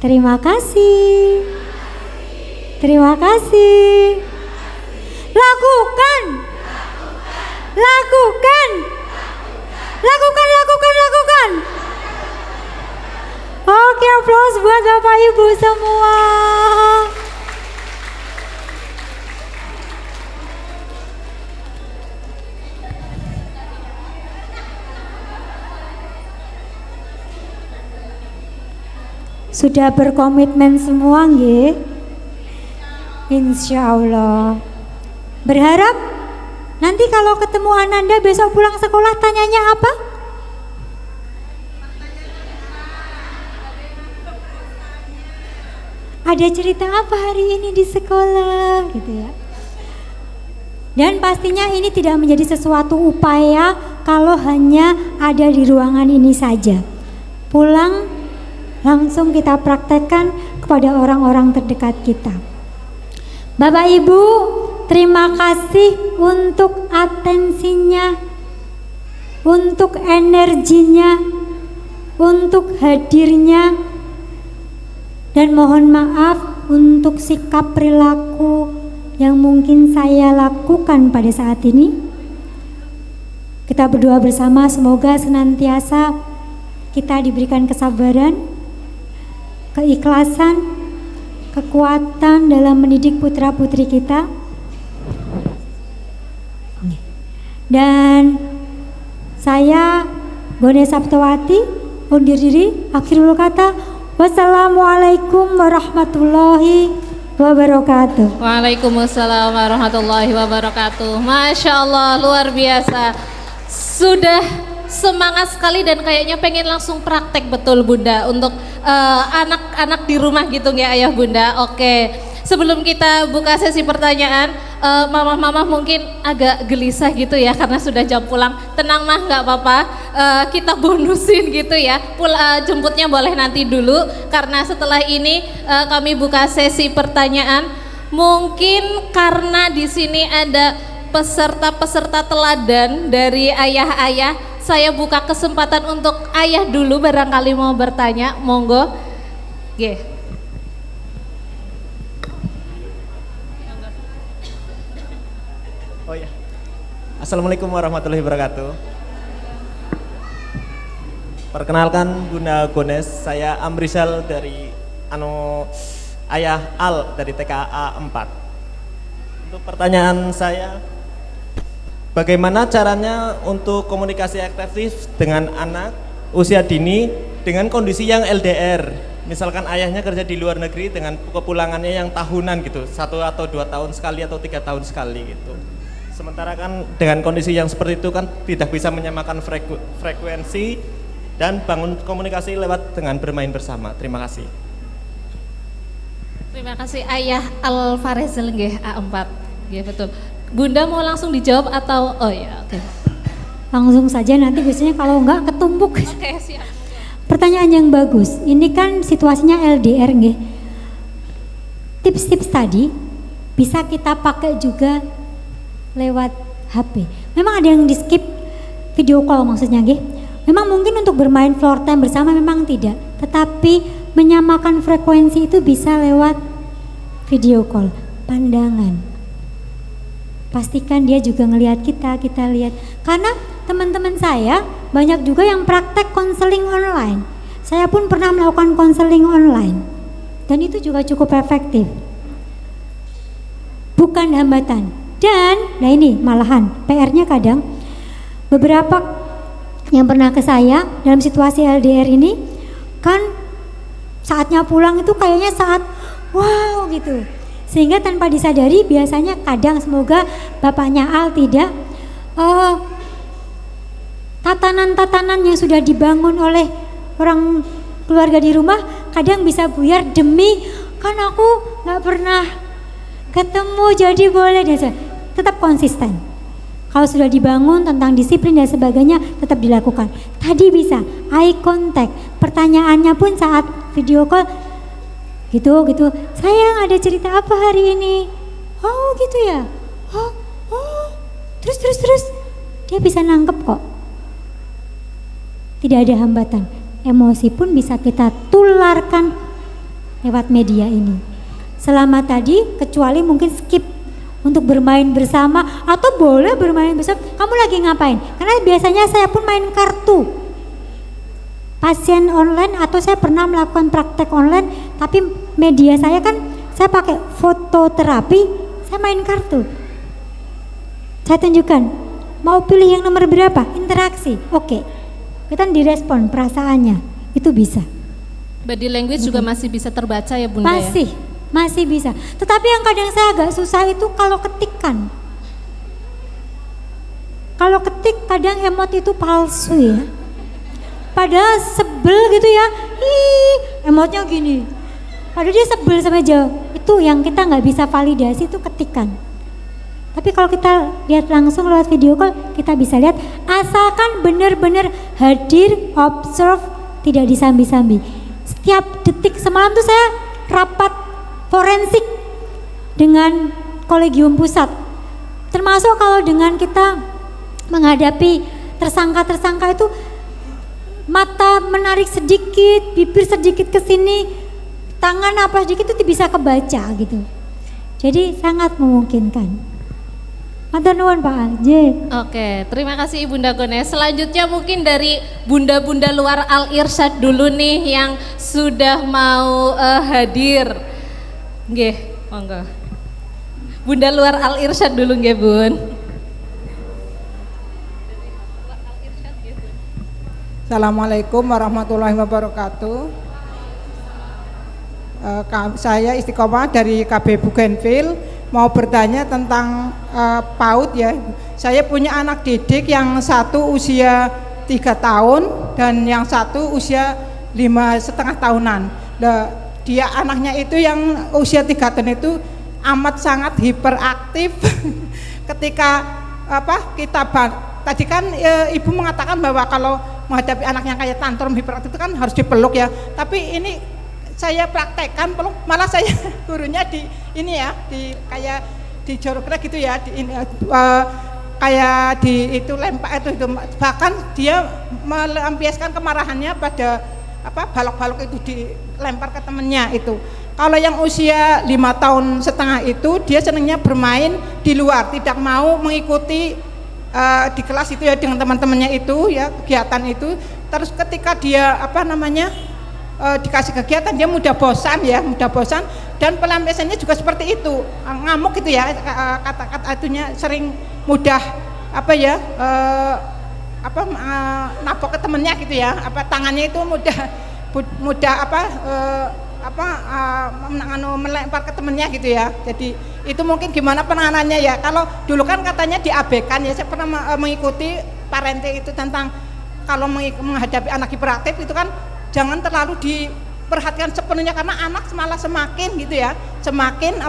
Speaker 2: Terima kasih. Terima kasih. Lakukan. Lakukan. Lakukan, lakukan, lakukan. Oke, aplaus buat Bapak Ibu semua. Sudah berkomitmen semua nggih? Insya Allah. Berharap nanti kalau ketemu Ananda besok pulang sekolah tanyanya apa? Ada cerita apa hari ini di sekolah gitu ya. Dan pastinya ini tidak menjadi sesuatu upaya kalau hanya ada di ruangan ini saja. Pulang langsung kita praktekkan kepada orang-orang terdekat kita. Bapak Ibu, Terima kasih untuk atensinya, untuk energinya, untuk hadirnya, dan mohon maaf untuk sikap perilaku yang mungkin saya lakukan pada saat ini. Kita berdoa bersama semoga senantiasa kita diberikan kesabaran, keikhlasan, kekuatan dalam mendidik putra-putri kita. Dan saya Bone Saptawati undur diri, akhirul kata, wassalamualaikum warahmatullahi wabarakatuh.
Speaker 1: Waalaikumsalam warahmatullahi wabarakatuh. Masya Allah, luar biasa. Sudah semangat sekali dan kayaknya pengen langsung praktek betul Bunda untuk anak-anak di rumah gitu ya Ayah Bunda. Oke, sebelum kita buka sesi pertanyaan, mama-mama mungkin agak gelisah gitu ya karena sudah jam pulang. Tenang mah, nggak apa-apa, kita bonusin gitu ya. Jemputnya boleh nanti dulu karena setelah ini kami buka sesi pertanyaan. Mungkin karena di sini ada peserta-peserta teladan dari ayah-ayah, saya buka kesempatan untuk ayah dulu barangkali mau bertanya, monggo. Oke.
Speaker 6: Oh ya. Assalamualaikum warahmatullahi wabarakatuh. Perkenalkan Bunda Gones, saya Amrizal dari Ayah Al dari TKA 4. Untuk pertanyaan saya, bagaimana caranya untuk komunikasi efektif dengan anak usia dini dengan kondisi yang LDR? Misalkan ayahnya kerja di luar negeri dengan kepulangannya yang tahunan gitu, 1 atau 2 tahun sekali atau 3 tahun sekali gitu. Sementara kan dengan kondisi yang seperti itu kan tidak bisa menyamakan frekuensi dan bangun komunikasi lewat dengan bermain bersama. Terima kasih.
Speaker 1: Terima kasih Ayah Al-Farizal nggih A4. Nggih betul. Bunda mau langsung dijawab atau oh ya oke.
Speaker 2: Langsung saja nanti biasanya kalau enggak ketumpuk.
Speaker 1: Oke, siap.
Speaker 2: Pertanyaan yang bagus. Ini kan situasinya LDR nggih. Tips-tips tadi bisa kita pakai juga lewat HP. Memang ada yang di skip video call maksudnya nggih. Memang mungkin untuk bermain floor time bersama memang tidak, tetapi menyamakan frekuensi itu bisa lewat video call, pandangan. Pastikan dia juga ngelihat kita lihat. Karena teman-teman saya banyak juga yang praktek konseling online. Saya pun pernah melakukan konseling online dan itu juga cukup efektif. Bukan hambatan. Dan, nah ini malahan PR-nya kadang beberapa yang pernah ke saya dalam situasi LDR ini kan saatnya pulang itu kayaknya saat wow gitu. Sehingga tanpa disadari biasanya kadang semoga bapaknya Al tidak tatanan-tatanan yang sudah dibangun oleh orang keluarga di rumah kadang bisa buyar demi kan aku nggak pernah ketemu jadi boleh deh. Tetap konsisten. Kalau sudah dibangun tentang disiplin dan sebagainya tetap dilakukan. Tadi bisa eye contact. Pertanyaannya pun saat video call gitu. Sayang ada cerita apa hari ini? Oh gitu ya. Oh. Terus dia bisa nangkep kok. Tidak ada hambatan. Emosi pun bisa kita tularkan lewat media ini. Selama tadi kecuali mungkin skip untuk bermain bersama atau boleh bermain bersama. Kamu lagi ngapain? Karena biasanya saya pun main kartu. Pasien online atau saya pernah melakukan praktek online, tapi media saya kan saya pakai fototerapi, saya main kartu. Saya tunjukkan, mau pilih yang nomor berapa? Interaksi. Oke. Kita direspon perasaannya. Itu bisa.
Speaker 1: Body language juga masih bisa terbaca ya Bunda ya?
Speaker 2: Masih bisa. Tetapi yang kadang saya agak susah itu kalau ketikan. Kalau ketik kadang emot itu palsu ya. Padahal sebel gitu ya. Emotnya gini. Padahal dia sebel sama jauh. Itu yang kita nggak bisa validasi itu ketikan. Tapi kalau kita lihat langsung lewat video call, kita bisa lihat asalkan benar-benar hadir, observe, tidak disambi-sambi. Setiap detik semalam tuh saya rapat forensik dengan kolegium pusat. Termasuk kalau dengan kita menghadapi tersangka-tersangka itu mata menarik sedikit, bibir sedikit ke sini, tangan apa sedikit itu bisa kebaca gitu. Jadi sangat memungkinkan. Matur nuwun Pak J.
Speaker 1: Oke, terima kasih Ibunda Gones. Selanjutnya mungkin dari bunda-bunda luar Al Irsyad dulu nih yang sudah mau hadir. Nggih, monggo. Bunda luar Al Irsyad dulu nggih, Bun.
Speaker 11: Assalamualaikum warahmatullahi wabarakatuh. Saya Istiqomah dari KB Bougainville, mau bertanya tentang PAUD ya. Saya punya anak didik yang satu usia 3 tahun dan yang satu usia 5,5 tahunan. Dia anaknya itu yang usia 3 tahun itu amat sangat hiperaktif. Ketika kita tadi kan ibu mengatakan bahwa kalau menghadapi anak yang kayak tantrum hiperaktif itu kan harus dipeluk ya. Tapi ini saya praktekkan peluk, malah saya gurunya di ini ya, di kayak di joroknya gitu ya, di ini, kayak di itu lempar itu, bahkan dia melampiaskan kemarahannya pada balok-balok itu dilempar ke temennya itu. Kalau yang usia 5,5 tahun itu dia senangnya bermain di luar, tidak mau mengikuti di kelas itu ya dengan teman-temannya itu ya, kegiatan itu. Terus ketika dia dikasih kegiatan dia mudah bosan dan pelampiasannya juga seperti itu, ngamuk gitu ya, kata-kata itunya sering mudah napok ke temennya gitu ya, tangannya itu mudah melempar ke temennya gitu ya. Jadi itu mungkin gimana penanganannya ya. Kalau dulu kan katanya diabaikan ya, saya pernah mengikuti parente itu tentang kalau menghadapi anak hiperaktif itu kan jangan terlalu diperhatikan sepenuhnya, karena anak malah semakin gitu ya, semakin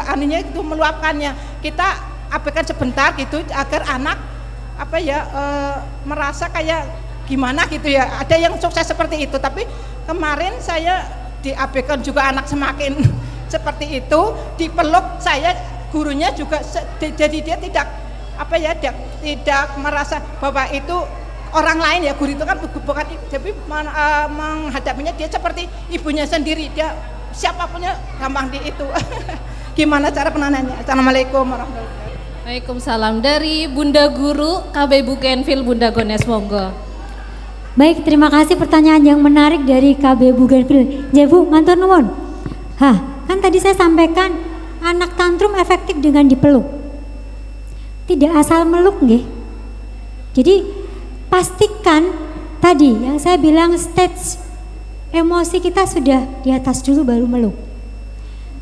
Speaker 11: anunya itu meluapkannya. Kita abaikan sebentar gitu agar anak merasa kayak gimana gitu ya. Ada yang sukses seperti itu, tapi kemarin saya diabaikan juga anak semakin seperti itu, dipeluk saya gurunya juga, jadi dia tidak tidak merasa bahwa itu orang lain ya, guru itu kan bukan, tapi menghadapinya dia seperti ibunya sendiri, dia siapapunnya gampang di itu. Gimana cara penanganannya? Assalamualaikum warahmatullahi wabarakatuh.
Speaker 1: Waalaikumsalam. Dari Bunda Guru KB Bougainville, Bunda Gones, monggo.
Speaker 2: Baik, terima kasih pertanyaan yang menarik dari KB Bougainville. Ya Bu, matur nuwun. Kan tadi saya sampaikan anak tantrum efektif dengan dipeluk. Tidak asal meluk nggih. Jadi pastikan tadi yang saya bilang stage emosi kita sudah di atas dulu baru meluk.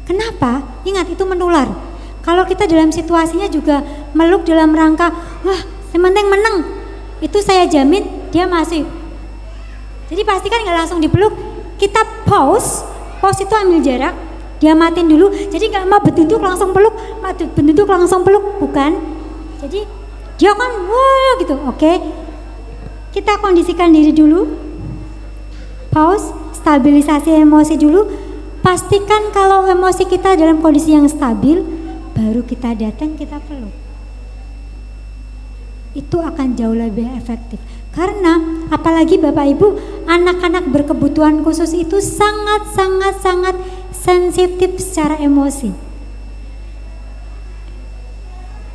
Speaker 2: Kenapa? Ingat itu menular. Kalau kita dalam situasinya juga meluk dalam rangka wah sementing menang, itu saya jamin dia masih. Jadi pastikan nggak langsung dipeluk, kita pause itu ambil jarak, dia matiin dulu. Jadi nggak mau berduduk langsung peluk, berduduk langsung peluk, bukan. Jadi dia kan wah gitu, oke. Kita kondisikan diri dulu, pause, stabilisasi emosi dulu, pastikan kalau emosi kita dalam kondisi yang stabil, baru kita datang, kita peluk. Itu akan jauh lebih efektif. Karena apalagi Bapak Ibu, anak-anak berkebutuhan khusus itu sangat sensitif secara emosi.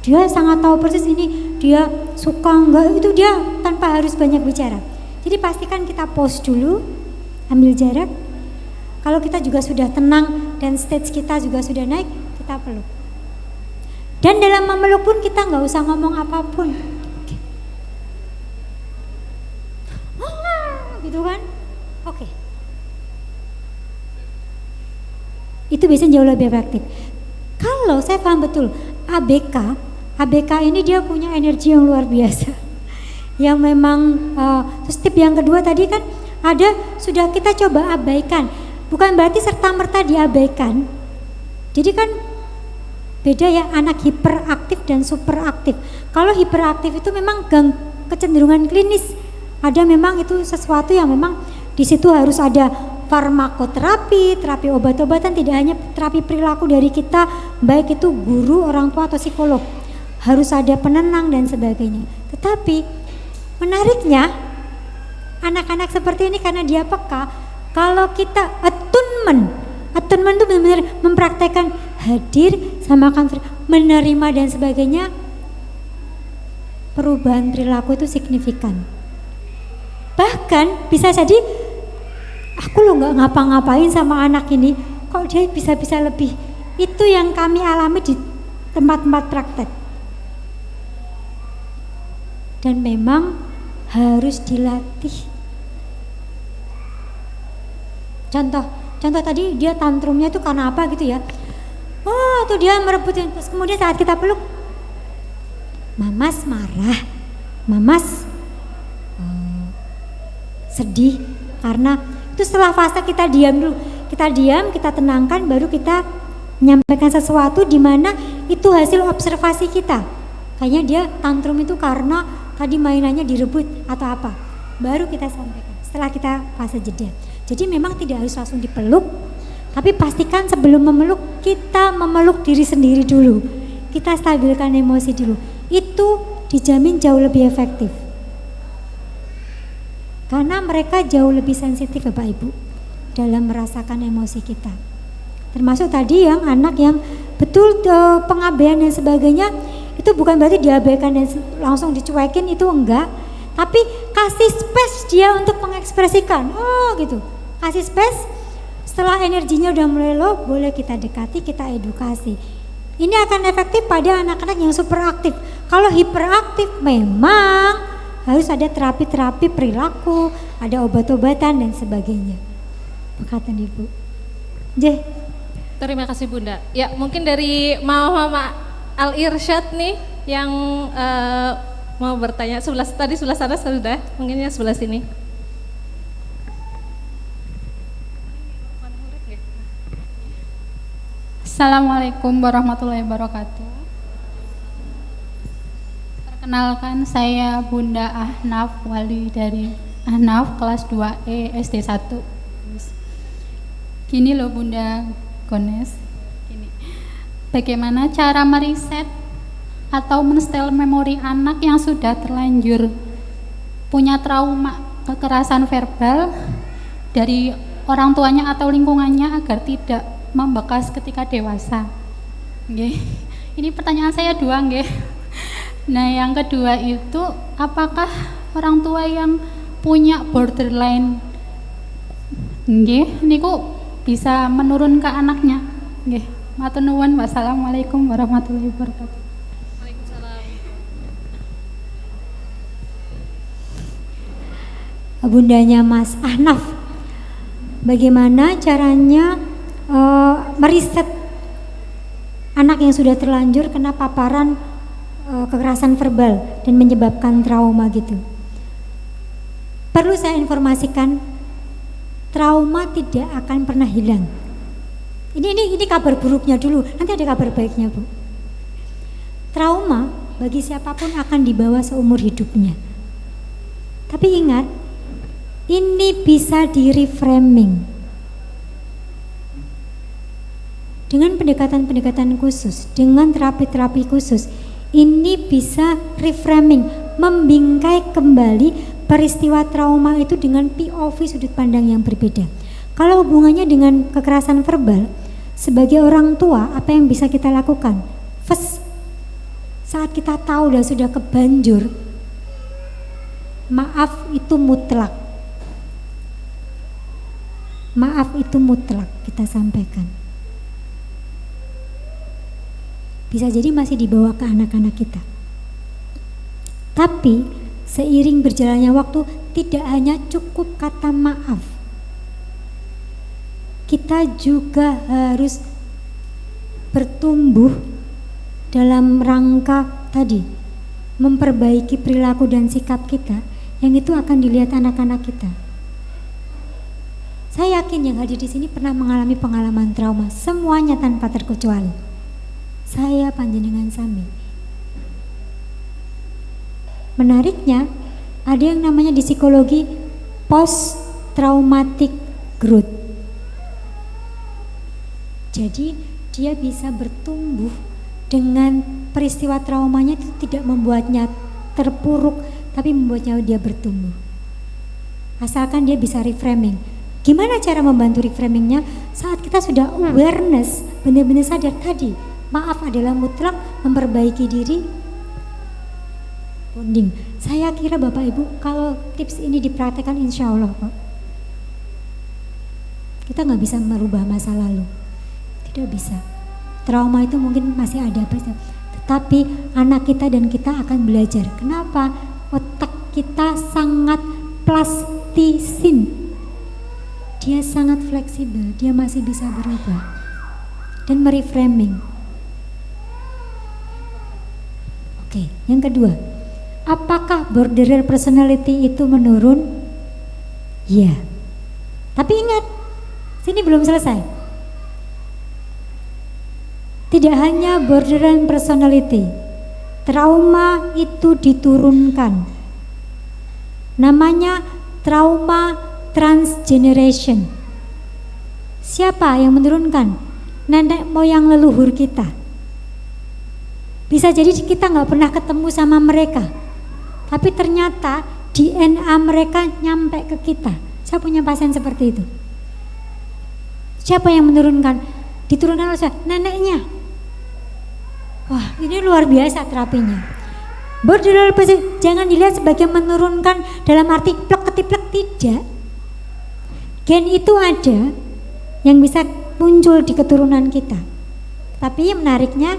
Speaker 2: Dia sangat tahu persis ini dia suka enggak, itu dia tanpa harus banyak bicara. Jadi pastikan kita pause dulu, ambil jarak. Kalau kita juga sudah tenang dan stage kita juga sudah naik, kita peluk. Dan dalam memeluk pun kita nggak usah ngomong apapun, gitu kan? Oke. Itu biasanya jauh lebih efektif. Kalau saya paham betul, ABK ini dia punya energi yang luar biasa. Yang memang terus tip yang kedua tadi kan ada sudah kita coba abaikan. Bukan berarti serta-merta diabaikan. Jadi kan beda ya anak hiperaktif dan superaktif. Kalau hiperaktif itu memang kecenderungan klinis. Ada memang itu sesuatu yang memang di situ harus ada farmakoterapi, terapi obat-obatan, tidak hanya terapi perilaku dari kita, baik itu guru, orang tua atau psikolog. Harus ada penenang dan sebagainya. Tetapi menariknya anak-anak seperti ini karena dia peka, kalau kita attunement itu benar-benar mempraktekkan hadir sama menerima dan sebagainya, perubahan perilaku itu signifikan. Bahkan bisa jadi aku lo nggak ngapa-ngapain sama anak ini, kok dia bisa lebih. Itu yang kami alami di tempat-tempat praktek. Dan memang harus dilatih. Contoh tadi dia tantrumnya itu karena apa gitu ya? Oh, tuh dia merebutin. Terus kemudian saat kita peluk, Mamas marah, Mamas sedih karena itu. Setelah fase kita diam dulu, kita tenangkan, baru kita menyampaikan sesuatu di mana itu hasil observasi kita. Kayaknya dia tantrum itu karena tadi mainannya direbut atau apa, baru kita sampaikan setelah kita fase jeda. Jadi memang tidak harus langsung dipeluk, tapi pastikan sebelum memeluk kita memeluk diri sendiri dulu, kita stabilkan emosi dulu. Itu dijamin jauh lebih efektif karena mereka jauh lebih sensitif Bapak Ibu dalam merasakan emosi kita. Termasuk tadi yang anak yang betul pengabaian dan sebagainya, itu bukan berarti diabaikan dan langsung dicuekin, itu enggak, tapi kasih space dia untuk mengekspresikan. Oh gitu, kasih space. Setelah energinya udah mulai low, boleh kita dekati, kita edukasi. Ini akan efektif pada anak-anak yang super aktif. Kalau hiperaktif memang harus ada terapi-terapi perilaku, ada obat-obatan dan sebagainya. Perkataan Ibu. J.
Speaker 1: Terima kasih Bunda. Ya mungkin dari Mama Al Irsyad nih yang mau bertanya. Tadi sebelah sana sudah, mungkin yang sebelah sini.
Speaker 12: Assalamualaikum warahmatullahi wabarakatuh. Perkenalkan, saya Bunda Ahnaf Wali dari Ahnaf kelas 2E SD 1. Gini loh Bunda Gones, gini. Bagaimana cara meriset atau menstel memori anak yang sudah terlanjur punya trauma kekerasan verbal dari orang tuanya atau lingkungannya agar tidak membekas ketika dewasa. Nggih. Ini pertanyaan saya dua nggih. Nah, yang kedua itu apakah orang tua yang punya borderline nggih niku bisa menurun ke anaknya? Nggih. Matur nuwun. Wassalamualaikum warahmatullahi wabarakatuh.
Speaker 2: Bundanya Mas Ahnaf, bagaimana caranya meriset anak yang sudah terlanjur kena paparan kekerasan verbal dan menyebabkan trauma gitu. Perlu saya informasikan, trauma tidak akan pernah hilang. Ini kabar buruknya dulu, nanti ada kabar baiknya Bu. Trauma bagi siapapun akan dibawa seumur hidupnya. Tapi ingat, ini bisa di reframing dengan pendekatan-pendekatan khusus, dengan terapi-terapi khusus. Ini bisa reframing, membingkai kembali peristiwa trauma itu dengan POV sudut pandang yang berbeda. Kalau hubungannya dengan kekerasan verbal, sebagai orang tua apa yang bisa kita lakukan? First, saat kita tahu dan sudah kebanjur, maaf itu mutlak. Maaf itu mutlak kita sampaikan. Bisa jadi masih dibawa ke anak-anak kita. Tapi seiring berjalannya waktu tidak hanya cukup kata maaf. Kita juga harus bertumbuh dalam rangka tadi memperbaiki perilaku dan sikap kita, yang itu akan dilihat anak-anak kita. Saya yakin yang hadir di sini pernah mengalami pengalaman trauma, semuanya tanpa terkecuali. Saya panjenengan sami. Menariknya, ada yang namanya di psikologi post traumatic growth. Jadi dia bisa bertumbuh dengan peristiwa traumanya itu tidak membuatnya terpuruk, tapi membuatnya dia bertumbuh. Asalkan dia bisa reframing. Gimana cara membantu reframingnya? Saat kita sudah awareness, benar-benar sadar tadi, maaf adalah mutlak, memperbaiki diri, bonding. Saya kira Bapak Ibu kalau tips ini dipraktekkan insya Allah Pak, kita nggak bisa merubah masa lalu, tidak bisa. Trauma itu mungkin masih ada, tetapi anak kita dan kita akan belajar. Kenapa? Otak kita sangat plastisin, dia sangat fleksibel, dia masih bisa berubah dan mereframing. Oke, yang kedua, apakah borderline personality itu menurun? Iya. Tapi ingat, sini belum selesai. Tidak hanya borderline personality, trauma itu diturunkan. Namanya trauma transgeneration. Siapa yang menurunkan? Nenek moyang leluhur kita. Bisa jadi kita nggak pernah ketemu sama mereka, tapi ternyata DNA mereka nyampe ke kita. Saya punya pasien seperti itu. Siapa yang menurunkan? Diturunkan oleh saya, neneknya. Wah, ini luar biasa terapinya. Borderline personality jangan dilihat sebagai menurunkan dalam arti plek ketiplek, tidak. Gen itu ada yang bisa muncul di keturunan kita. Tapi yang menariknya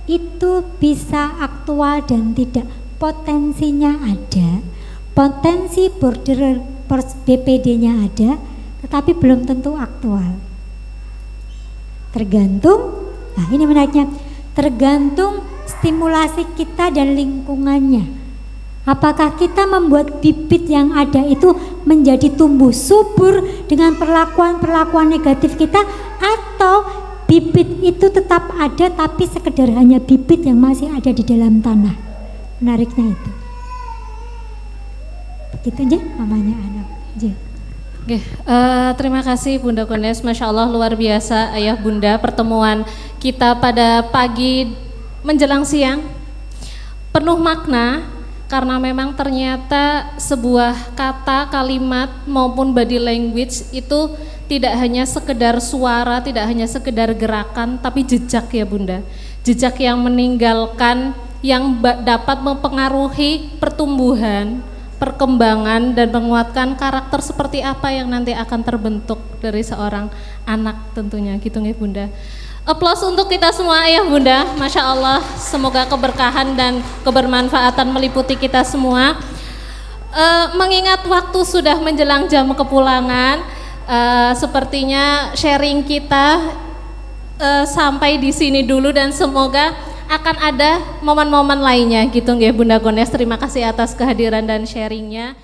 Speaker 2: itu bisa aktual dan tidak. Potensinya ada, potensi borderline BPD-nya ada, tetapi belum tentu aktual. Tergantung, nah ini menariknya, tergantung stimulasi kita dan lingkungannya. Apakah kita membuat bibit yang ada itu menjadi tumbuh subur dengan perlakuan-perlakuan negatif kita, atau bibit itu tetap ada tapi sekedar hanya bibit yang masih ada di dalam tanah. Menariknya itu. Begitu aja namanya anak.
Speaker 1: Oke, terima kasih Bunda Kones, Masya Allah luar biasa Ayah Bunda, pertemuan kita pada pagi menjelang siang penuh makna, karena memang ternyata sebuah kata, kalimat maupun body language itu tidak hanya sekedar suara, tidak hanya sekedar gerakan, tapi jejak ya Bunda, jejak yang meninggalkan, yang dapat mempengaruhi pertumbuhan, perkembangan dan menguatkan karakter seperti apa yang nanti akan terbentuk dari seorang anak tentunya, gitu ya Bunda. Aplaus untuk kita semua Ayah Bunda, Masya Allah, semoga keberkahan dan kebermanfaatan meliputi kita semua. Mengingat waktu sudah menjelang jam kepulangan, sepertinya sharing kita sampai di sini dulu, dan semoga akan ada momen-momen lainnya gitu nggih Bunda Kones. Terima kasih atas kehadiran dan sharingnya.